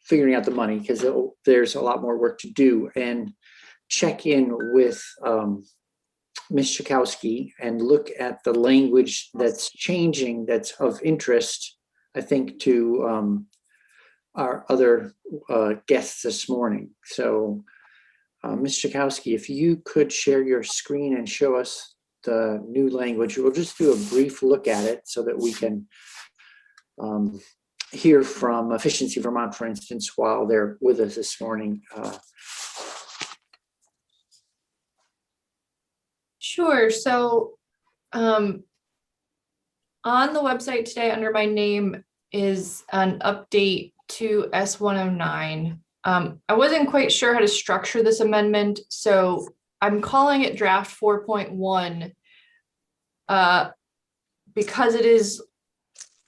A: figuring out the money because there's a lot more work to do, and check in with Ms. Schakowsky and look at the language that's changing, that's of interest, I think, to our other guests this morning. So Ms. Schakowsky, if you could share your screen and show us the new language, we'll just do a brief look at it so that we can hear from Efficiency Vermont, for instance, while they're with us this morning.
L: Sure. So On the website today, under my name, is an update to S109. I wasn't quite sure how to structure this amendment, so I'm calling it draft 4.1 because it is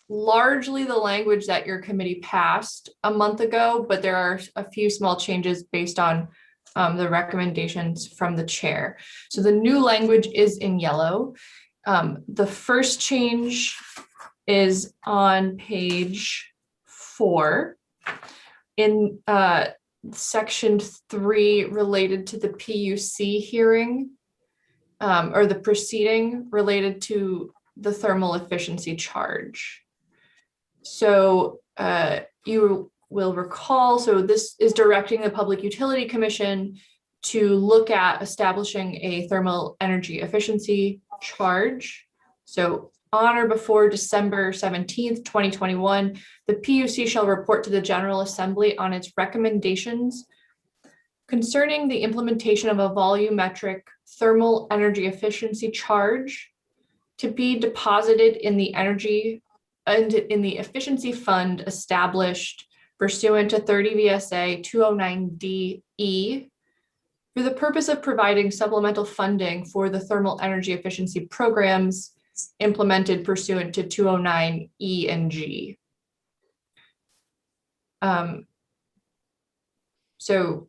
L: largely the language that your committee passed a month ago, but there are a few small changes based on the recommendations from the chair. So the new language is in yellow. The first change is on page 4 in section 3 related to the PUC hearing or the proceeding related to the thermal efficiency charge. So you will recall, so this is directing the Public Utility Commission to look at establishing a thermal energy efficiency charge. So on or before December 17th, 2021, the PUC shall report to the General Assembly on its recommendations concerning the implementation of a volumetric thermal energy efficiency charge to be deposited in the energy and in the efficiency fund established pursuant to 30 VSA 209DE for the purpose of providing supplemental funding for the thermal energy efficiency programs implemented pursuant to 209E and G. So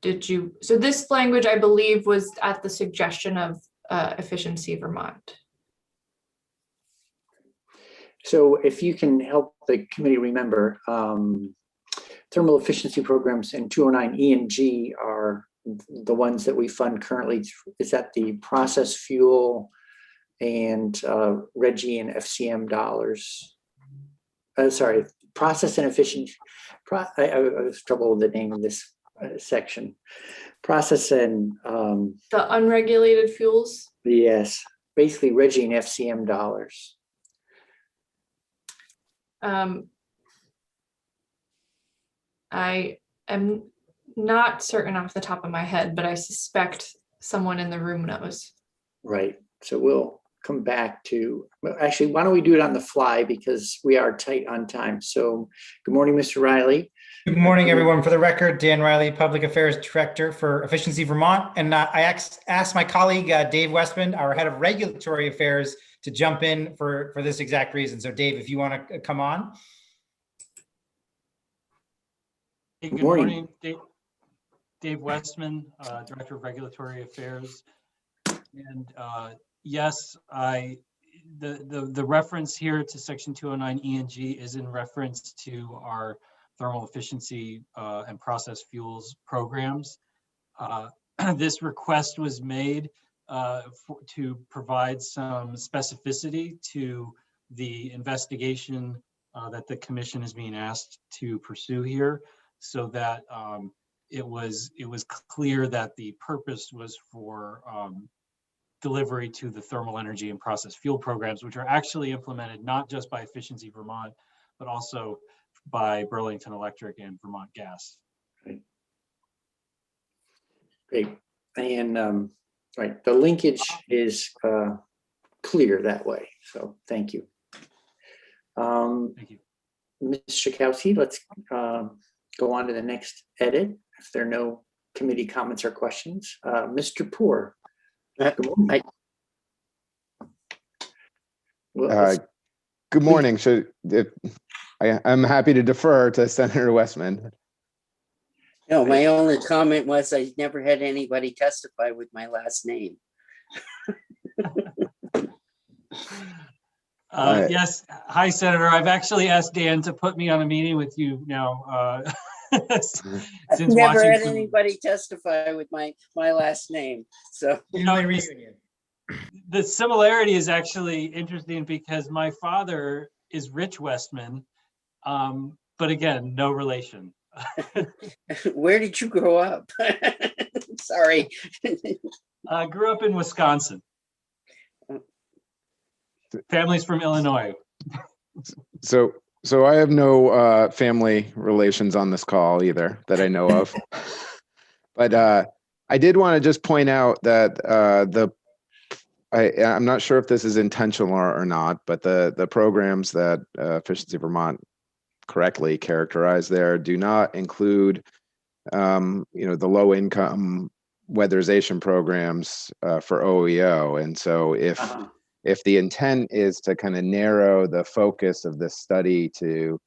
L: this language, I believe, was at the suggestion of Efficiency Vermont.
A: So if you can help the committee remember, thermal efficiency programs in 209E and G are the ones that we fund currently. Is that the process fuel and Reggie and FCM dollars? Sorry, process and efficiency. I was trouble with the name of this section. Process and
L: the unregulated fuels.
A: Yes, basically Reggie and FCM dollars.
L: I am not certain off the top of my head, but I suspect someone in the room knows.
A: Right. So we'll come back to, well, actually, why don't we do it on the fly because we are tight on time. So good morning, Mr. Reilly.
J: Good morning, everyone. For the record, Dan Reilly, Public Affairs Director for Efficiency Vermont. And I asked my colleague, Dave Westman, our Head of Regulatory Affairs, to jump in for this exact reason. So Dave, if you want to come on.
M: Hey, good morning. Dave Westman, Director of Regulatory Affairs. And yes, the reference here to section 209 E and G is in reference to our thermal efficiency and process fuels programs. This request was made to provide some specificity to the investigation that the commission is being asked to pursue here, so that it was clear that the purpose was for delivery to the thermal energy and process fuel programs, which are actually implemented not just by Efficiency Vermont, but also by Burlington Electric and Vermont Gas.
A: Great. And right, the linkage is clear that way. So thank you.
M: Thank you.
A: Ms. Schakowsky, let's go on to the next edit if there are no committee comments or questions. Mr. Poor. Good morning.
N: Good morning. So I'm happy to defer to Senator Westman.
K: No, my only comment was I never had anybody testify with my last name.
M: Yes. Hi, Senator. I've actually asked Dan to put me on a meeting with you now.
K: I've never had anybody testify with my last name. So
M: the similarity is actually interesting because my father is Rich Westman, but again, no relation.
K: Where did you grow up? Sorry.
M: I grew up in Wisconsin. Family's from Illinois.
N: So I have no family relations on this call either that I know of. But I did want to just point out that I'm not sure if this is intentional or not, but the programs that Efficiency Vermont correctly characterized there do not include, the low income weatherization programs for OEO. And so if the intent is to kind of narrow the focus of this study to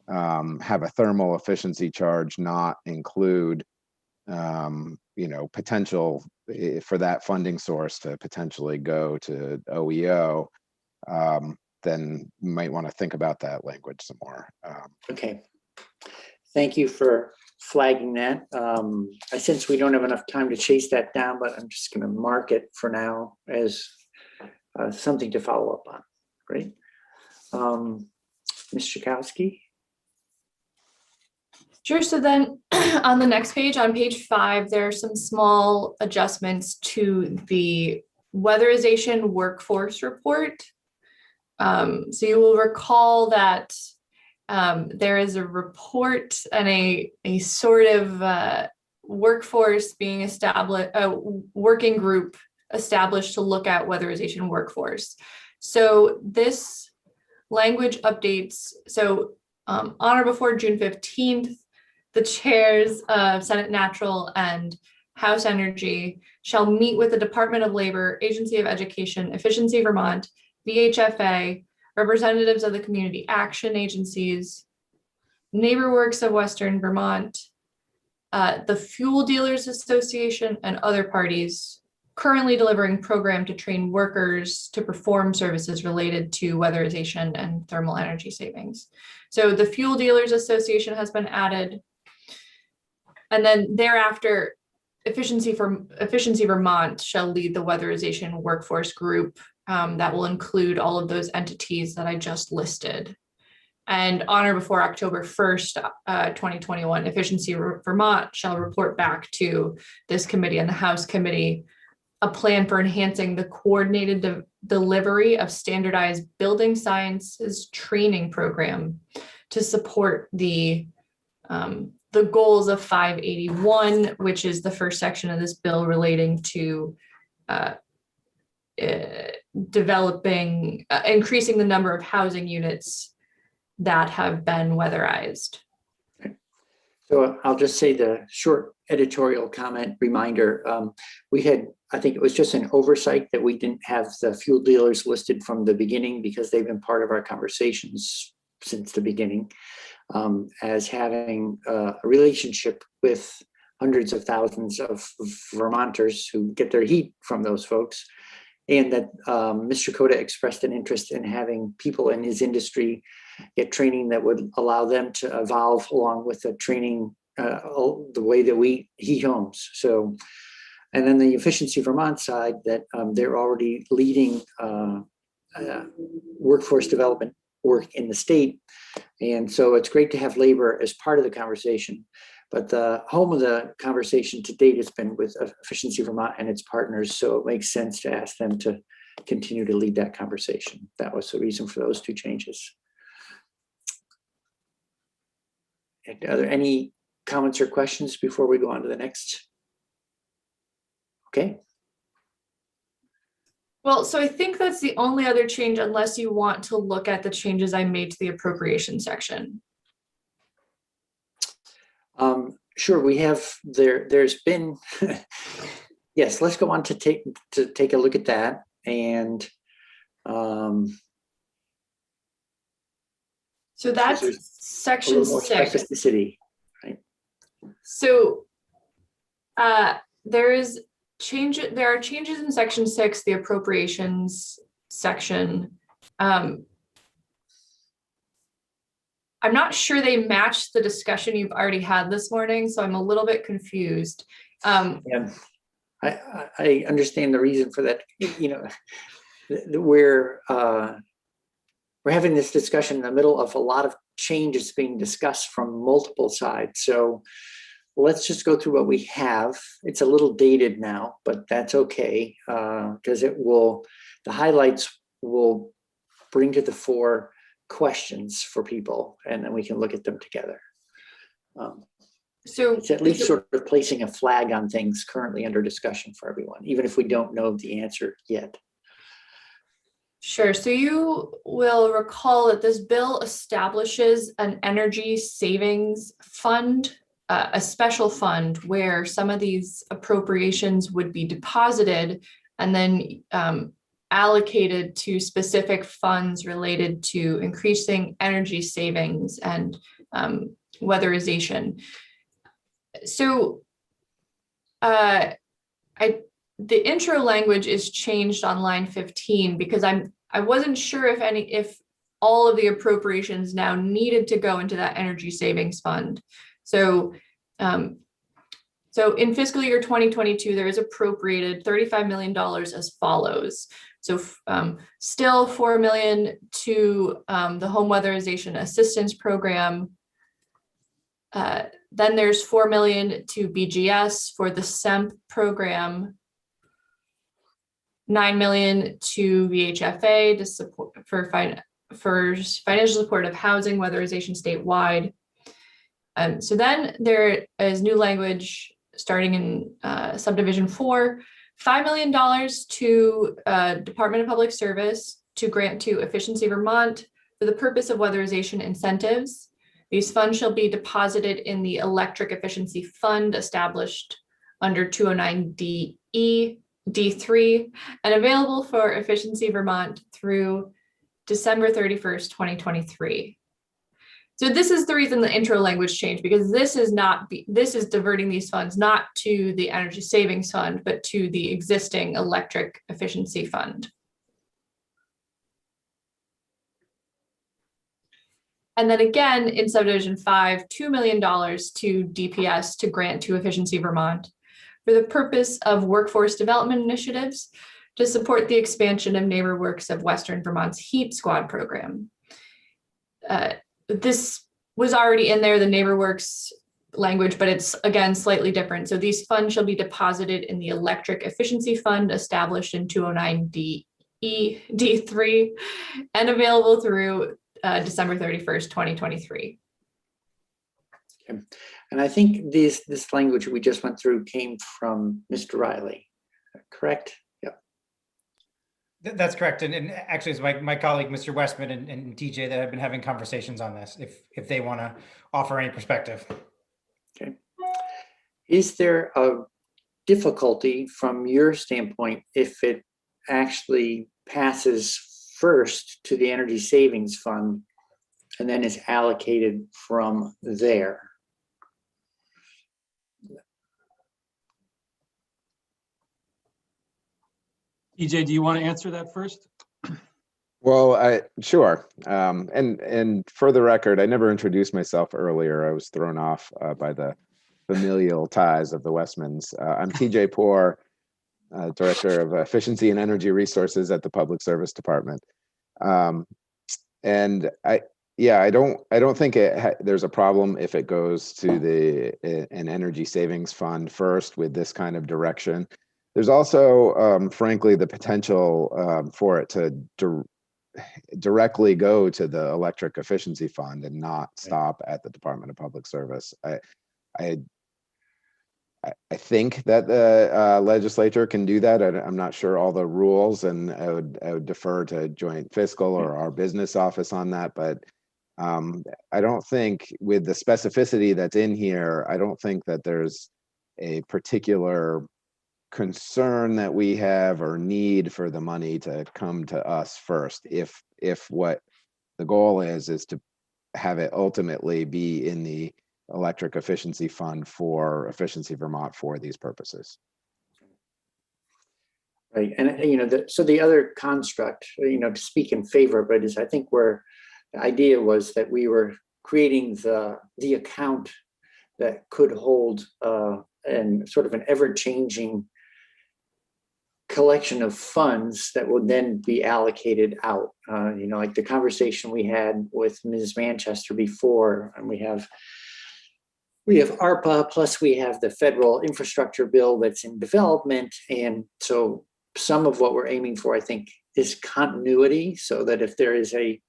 N: have a thermal efficiency charge not include, potential for that funding source to potentially go to OEO, then you might want to think about that language some more.
A: Okay. Thank you for flagging that. I sense we don't have enough time to chase that down, but I'm just going to mark it for now as something to follow up on. Great. Ms. Schakowsky?
L: Sure. So then on the next page, on page 5, there are some small adjustments to the weatherization workforce report. So you will recall that there is a report and a sort of workforce being established, a working group established to look at weatherization workforce. So this language updates, so on or before June 15th, the chairs of Senate Natural and House Energy shall meet with the Department of Labor, Agency of Education, Efficiency Vermont, VHFA, representatives of the community action agencies, NeighborWorks of Western Vermont, the Fuel Dealers Association, and other parties currently delivering program to train workers to perform services related to weatherization and thermal energy savings. So the Fuel Dealers Association has been added. And then thereafter, Efficiency Vermont shall lead the weatherization workforce group that will include all of those entities that I just listed. And on or before October 1st, 2021, Efficiency Vermont shall report back to this committee and the House Committee a plan for enhancing the coordinated delivery of standardized building sciences training program to support the goals of 581, which is the first section of this bill relating to increasing the number of housing units that have been weatherized.
A: So I'll just say the short editorial comment reminder. We had, I think it was just an oversight that we didn't have the fuel dealers listed from the beginning because they've been part of our conversations since the beginning, as having a relationship with hundreds of thousands of Vermonters who get their heat from those folks. And that Mr. Koda expressed an interest in having people in his industry get training that would allow them to evolve along with the training, the way that we heat homes. So, and then the Efficiency Vermont side, that they're already leading workforce development work in the state. And so it's great to have labor as part of the conversation. But the home of the conversation to date has been with Efficiency Vermont and its partners. So it makes sense to ask them to continue to lead that conversation. That was the reason for those two changes. And are there any comments or questions before we go on to the next? Okay.
L: Well, so I think that's the only other change, unless you want to look at the changes I made to the appropriation section.
A: Sure, we have there's been, yes, let's go on to take a look at that. And
L: so that's section 6.
A: Specificity, right?
L: So there are changes in section 6, the appropriations section. I'm not sure they match the discussion you've already had this morning, so I'm a little bit confused.
A: Yeah, I understand the reason for that. You know, we're having this discussion in the middle of a lot of changes being discussed from multiple sides. So let's just go through what we have. It's a little dated now, but that's okay, because the highlights will bring to the fore questions for people, and then we can look at them together. So it's at least sort of placing a flag on things currently under discussion for everyone, even if we don't know the answer yet.
L: Sure. So you will recall that this bill establishes an energy savings fund, a special fund where some of these appropriations would be deposited and then allocated to specific funds related to increasing energy savings and weatherization. So the intro language is changed on line 15 because I wasn't sure if all of the appropriations now needed to go into that energy savings fund. So in fiscal year 2022, there is appropriated $35 million as follows. So still $4 million to the home weatherization assistance program. Then there's $4 million to BGS for the SEMP program, $9 million to VHFA to support for financial support of housing weatherization statewide. So then there is new language starting in subdivision 4, $5 million to Department of Public Service to grant to Efficiency Vermont for the purpose of weatherization incentives. These funds shall be deposited in the Electric Efficiency Fund established under 209DE D3 and available for Efficiency Vermont through December 31st, 2023. So this is the reason the intro language changed, because this is diverting these funds not to the Energy Savings Fund, but to the existing Electric Efficiency Fund. And then again, in subdivision 5, $2 million to DPS to grant to Efficiency Vermont for the purpose of workforce development initiatives to support the expansion of NeighborWorks of Western Vermont's HEAP Squad program. This was already in there, the NeighborWorks language, but it's again slightly different. So these funds shall be deposited in the Electric Efficiency Fund established in 209D D3 and available through December 31st, 2023.
A: Okay. And I think this language we just went through came from Mr. Reilly, correct? Yep.
J: That's correct. And actually, it's my colleague, Mr. Westman and TJ, that have been having conversations on this, if they want to offer any perspective.
A: Okay. Is there a difficulty from your standpoint if it actually passes first to the Energy Savings Fund and then is allocated from there?
M: EJ, do you want to answer that first?
N: Well, sure. And for the record, I never introduced myself earlier. I was thrown off by the familial ties of the Westmans. I'm TJ Poor, Director of Efficiency and Energy Resources at the Public Service Department. And I don't think there's a problem if it goes to an energy savings fund first with this kind of direction. There's also, frankly, the potential for it to directly go to the Electric Efficiency Fund and not stop at the Department of Public Service. I think that the legislature can do that. I'm not sure all the rules, and I would defer to Joint Fiscal or our business office on that. But I don't think, with the specificity that's in here, I don't think that there's a particular concern that we have or need for the money to come to us first. If what the goal is to have it ultimately be in the Electric Efficiency Fund for Efficiency Vermont for these purposes.
A: Right, and so the other construct, to speak in favor of it, is I think where the idea was that we were creating the account that could hold and sort of an ever-changing collection of funds that will then be allocated out. Like the conversation we had with Ms. Manchester before, and we have ARPA, plus we have the federal infrastructure bill that's in development. And so some of what we're aiming for, I think, is continuity, so that if there is a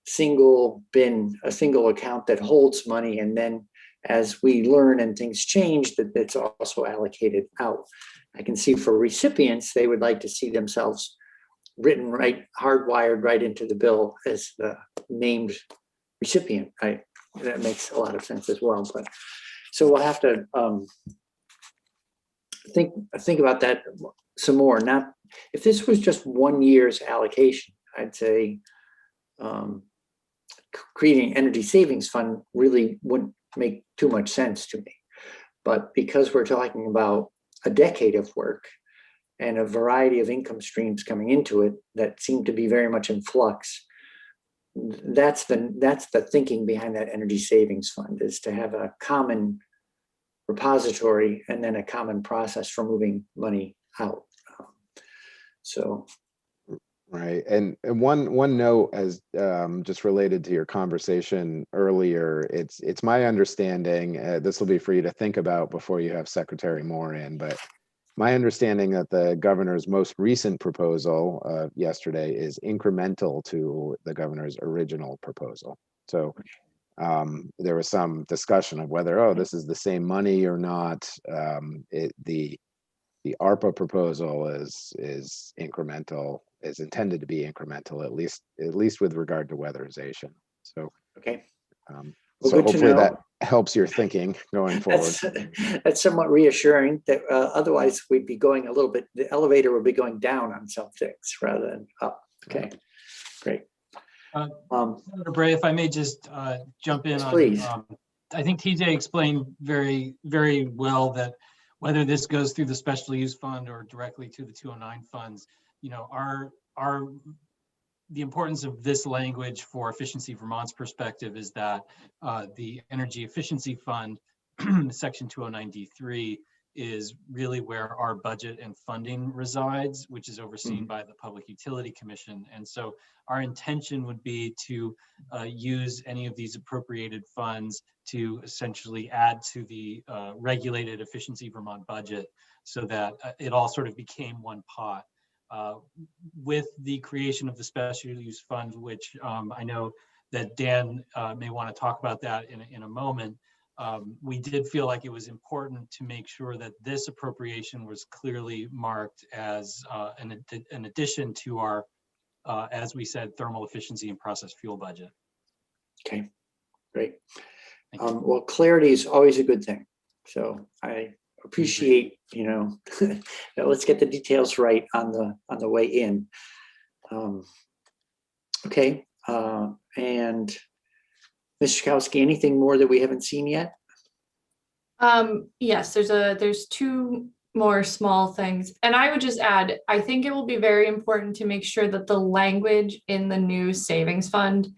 A: single bin, a single account that holds money, and then as we learn and things change, that it's also allocated out. I can see for recipients, they would like to see themselves written right, hardwired right into the bill as the named recipient. That makes a lot of sense as well. But so we'll have to think about that some more. Not if this was just 1 year's allocation, I'd say creating an energy savings fund really wouldn't make too much sense to me. But because we're talking about a decade of work and a variety of income streams coming into it that seem to be very much in flux, that's the thinking behind that energy savings fund, is to have a common repository and then a common process for moving money out. So.
N: Right. And one note, as just related to your conversation earlier, it's my understanding, this will be for you to think about before you have Secretary Moore in, but my understanding that the governor's most recent proposal yesterday is incremental to the governor's original proposal. So there was some discussion of whether, oh, this is the same money or not. The ARPA proposal is incremental, is intended to be incremental, at least with regard to weatherization. So
A: okay.
N: So hopefully that helps your thinking going forward.
A: That's somewhat reassuring that otherwise we'd be going a little bit, the elevator would be going down on some things rather than up. Okay, great.
M: Senator Bray, if I may just jump in.
A: Yes, please.
M: I think TJ explained very, very well that whether this goes through the special use fund or directly to the 209 funds, the importance of this language for Efficiency Vermont's perspective is that the Energy Efficiency Fund, Section 209D3, is really where our budget and funding resides, which is overseen by the Public Utility Commission. And so our intention would be to use any of these appropriated funds to essentially add to the regulated Efficiency Vermont budget so that it all sort of became one pot. With the creation of the special use fund, which I know that Dan may want to talk about that in a moment, we did feel like it was important to make sure that this appropriation was clearly marked as an addition to our, as we said, thermal efficiency and process fuel budget.
A: Okay, great. Well, clarity is always a good thing. So I appreciate, let's get the details right on the way in. Okay, and Ms. Schakowsky, anything more that we haven't seen yet?
L: Yes, there's two more small things. And I would just add, I think it will be very important to make sure that the language in the new savings fund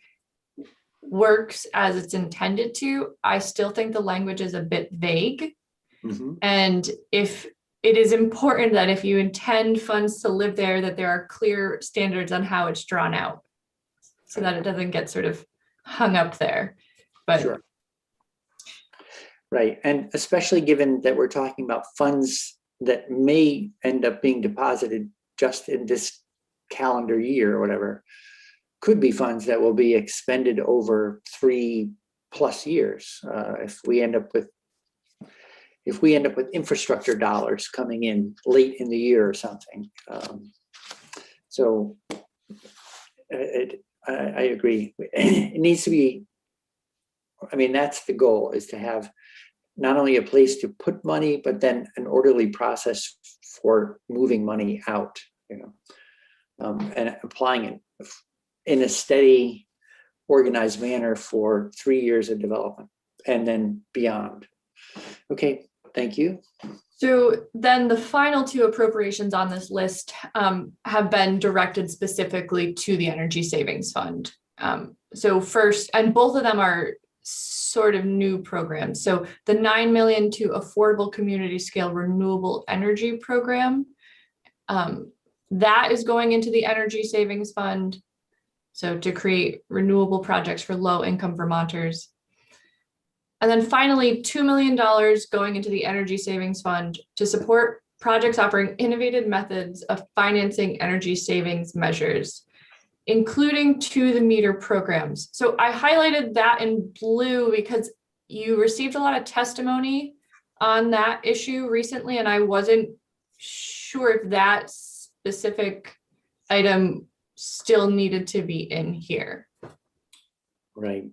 L: works as it's intended to. I still think the language is a bit vague.
A: Mm-hmm.
L: And if it is important that if you intend funds to live there, that there are clear standards on how it's drawn out so that it doesn't get sort of hung up there. But
A: sure. Right. And especially given that we're talking about funds that may end up being deposited just in this calendar year or whatever, could be funds that will be expended over 3+ years. If we end up with infrastructure dollars coming in late in the year or something. So I agree. It needs to be, that's the goal, is to have not only a place to put money, but then an orderly process for moving money out, and applying it in a steady, organized manner for 3 years of development and then beyond. Okay, thank you.
L: So then the final two appropriations on this list have been directed specifically to the Energy Savings Fund. So first, and both of them are sort of new programs. So the $9 million to Affordable Community Scale Renewable Energy Program, that is going into the Energy Savings Fund. So to create renewable projects for low-income Vermonters. And then finally, $2 million going into the Energy Savings Fund to support projects offering innovative methods of financing energy savings measures, including to the meter programs. So I highlighted that in blue because you received a lot of testimony on that issue recently, and I wasn't sure if that specific item still needed to be in here.
A: Right.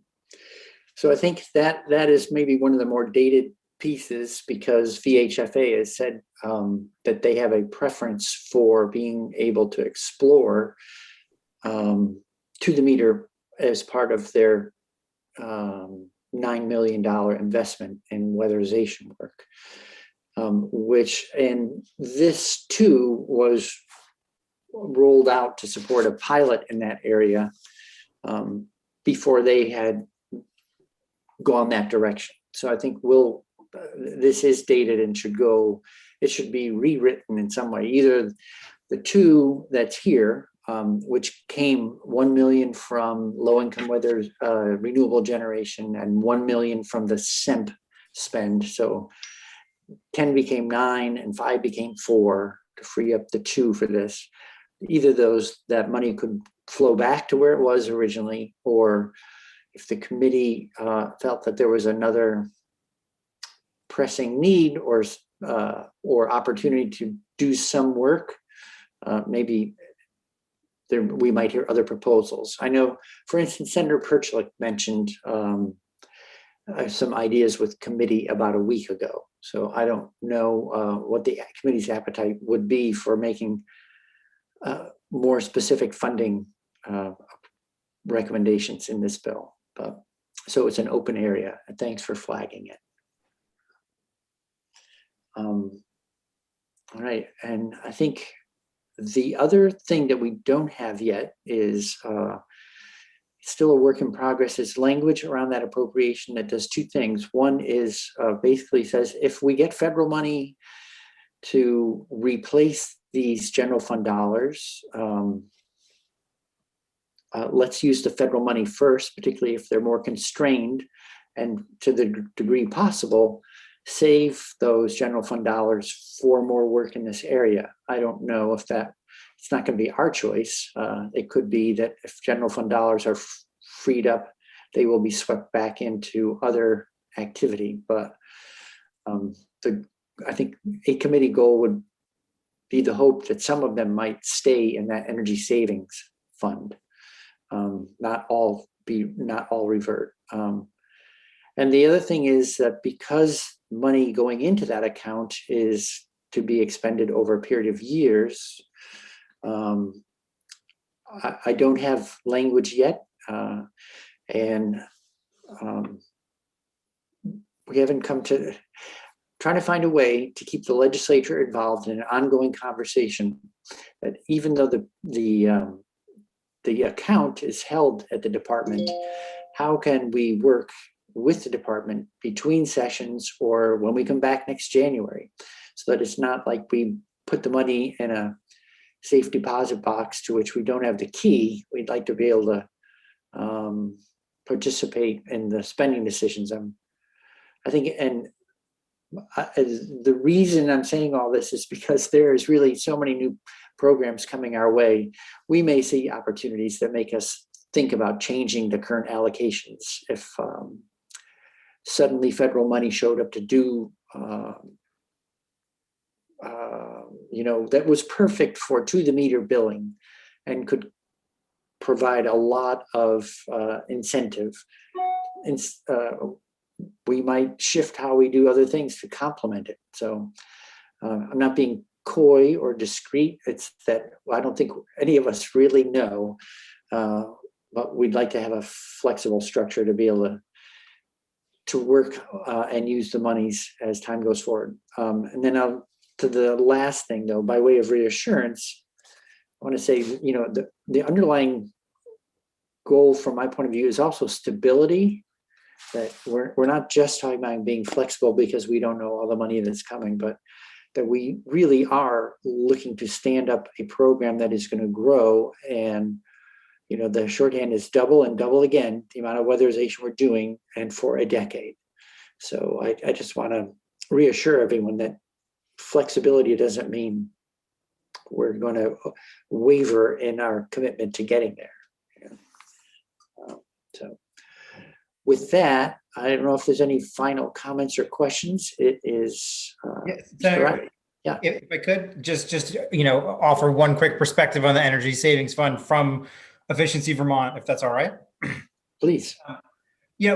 A: So I think that is maybe one of the more dated pieces, because VHFA has said that they have a preference for being able to explore to the meter as part of their $9 million investment in weatherization work, and this too was rolled out to support a pilot in that area before they had gone that direction. So I think this is dated and it should be rewritten in some way. Either the two that's here, which came 1 million from low-income weather renewable generation and 1 million from the SEMP spend. So 10 became 9 and 5 became 4 to free up the 2 for this. Either that money could flow back to where it was originally, or if the committee felt that there was another pressing need or opportunity to do some work, maybe we might hear other proposals. I know, for instance, Senator Perchlik mentioned some ideas with committee about a week ago. So I don't know what the committee's appetite would be for making more specific funding recommendations in this bill. But so it's an open area, and thanks for flagging it. All right, and I think the other thing that we don't have yet is still a work in progress, is language around that appropriation that does two things. One is basically says, if we get federal money to replace these general fund dollars, let's use the federal money first, particularly if they're more constrained, and to the degree possible, save those general fund dollars for more work in this area. I don't know if it's not going to be our choice. It could be that if general fund dollars are freed up, they will be swept back into other activity. But I think a committee goal would be the hope that some of them might stay in that energy savings fund, not all revert. And the other thing is that because money going into that account is to be expended over a period of years, I don't have language yet, and we haven't come to trying to find a way to keep the legislature involved in an ongoing conversation, that even though the account is held at the department, how can we work with the department between sessions or when we come back next January, so that it's not like we put the money in a safe deposit box to which we don't have the key. We'd like to be able to participate in the spending decisions. I think, and the reason I'm saying all this is because there is really so many new programs coming our way. We may see opportunities that make us think about changing the current allocations. If suddenly federal money showed up to do, that was perfect for to the meter billing and could provide a lot of incentive. We might shift how we do other things to complement it. So I'm not being coy or discreet. It's that I don't think any of us really know, but we'd like to have a flexible structure to be able to work and use the monies as time goes forward. And then to the last thing, though, by way of reassurance, I want to say, the underlying goal from my point of view is also stability, that we're not just talking about being flexible because we don't know all the money that's coming, but that we really are looking to stand up a program that is going to grow. And, the shorthand is double and double again, the amount of weatherization we're doing, and for a decade. So I just want to reassure everyone that flexibility doesn't mean we're going to waver in our commitment to getting there. So with that, I don't know if there's any final comments or questions. It is
J: Senator,
A: Yeah.
J: If I could just, offer one quick perspective on the Energy Savings Fund from Efficiency Vermont, if that's all right.
A: Please.
J: We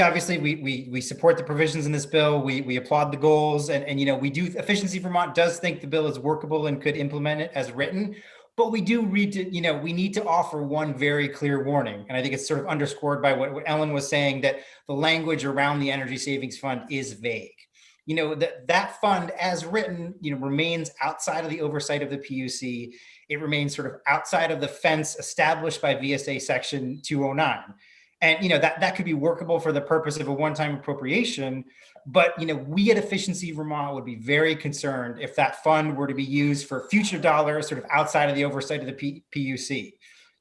J: obviously, we support the provisions in this bill. We applaud the goals, and we do. Efficiency Vermont does think the bill is workable and could implement it as written. But we do read to, we need to offer one very clear warning. And I think it's sort of underscored by what Ellen was saying, that the language around the Energy Savings Fund is vague. That fund as written, remains outside of the oversight of the PUC. It remains sort of outside of the fence established by VSA section 209. And, that could be workable for the purpose of a one-time appropriation. But, we at Efficiency Vermont would be very concerned if that fund were to be used for future dollars sort of outside of the oversight of the PUC.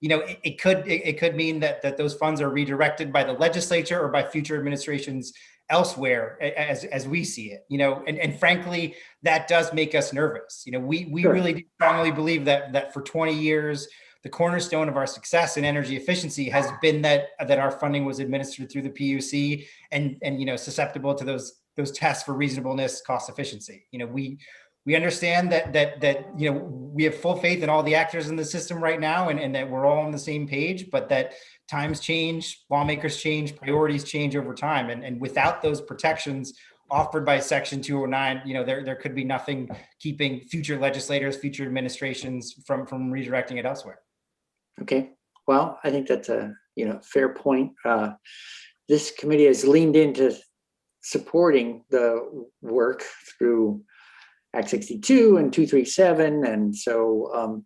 J: It could mean that those funds are redirected by the legislature or by future administrations elsewhere as we see it, and frankly, that does make us nervous. We
A: Sure.
J: really do strongly believe that for 20 years, the cornerstone of our success in energy efficiency has been that our funding was administered through the PUC and susceptible to those tests for reasonableness, cost efficiency. We understand that we have full faith in all the actors in the system right now, and that we're all on the same page, but that times change, lawmakers change, priorities change over time. And without those protections offered by Section 209, there could be nothing keeping future legislators, future administrations from redirecting it elsewhere.
A: Okay. Well, I think that's a fair point. This committee has leaned into supporting the work through Act 62 and 237. And so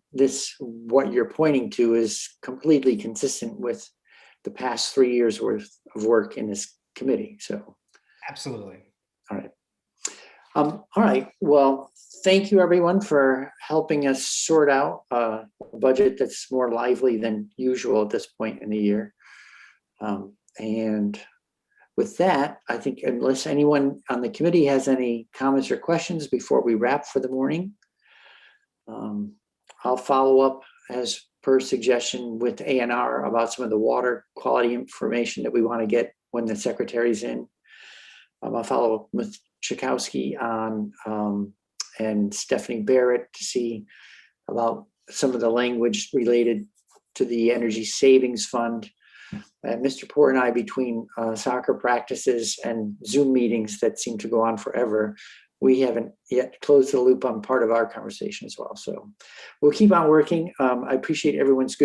A: what you're pointing to is completely consistent with the past 3 years worth of work in this committee. So
J: absolutely.
A: All right. All right. Well, thank you everyone for helping us sort out a budget that's more lively than usual at this point in the year. And with that, I think unless anyone on the committee has any comments or questions before we wrap for the morning, I'll follow up as per suggestion with A&R about some of the water quality information that we want to get when the secretary's in. I'll follow up with Chakowski on and Stephanie Barrett to see about some of the language related to the Energy Savings Fund. And Mr. Poor and I, between soccer practices and Zoom meetings that seem to go on forever, we haven't yet closed the loop on part of our conversation as well. So we'll keep on working. I appreciate everyone's good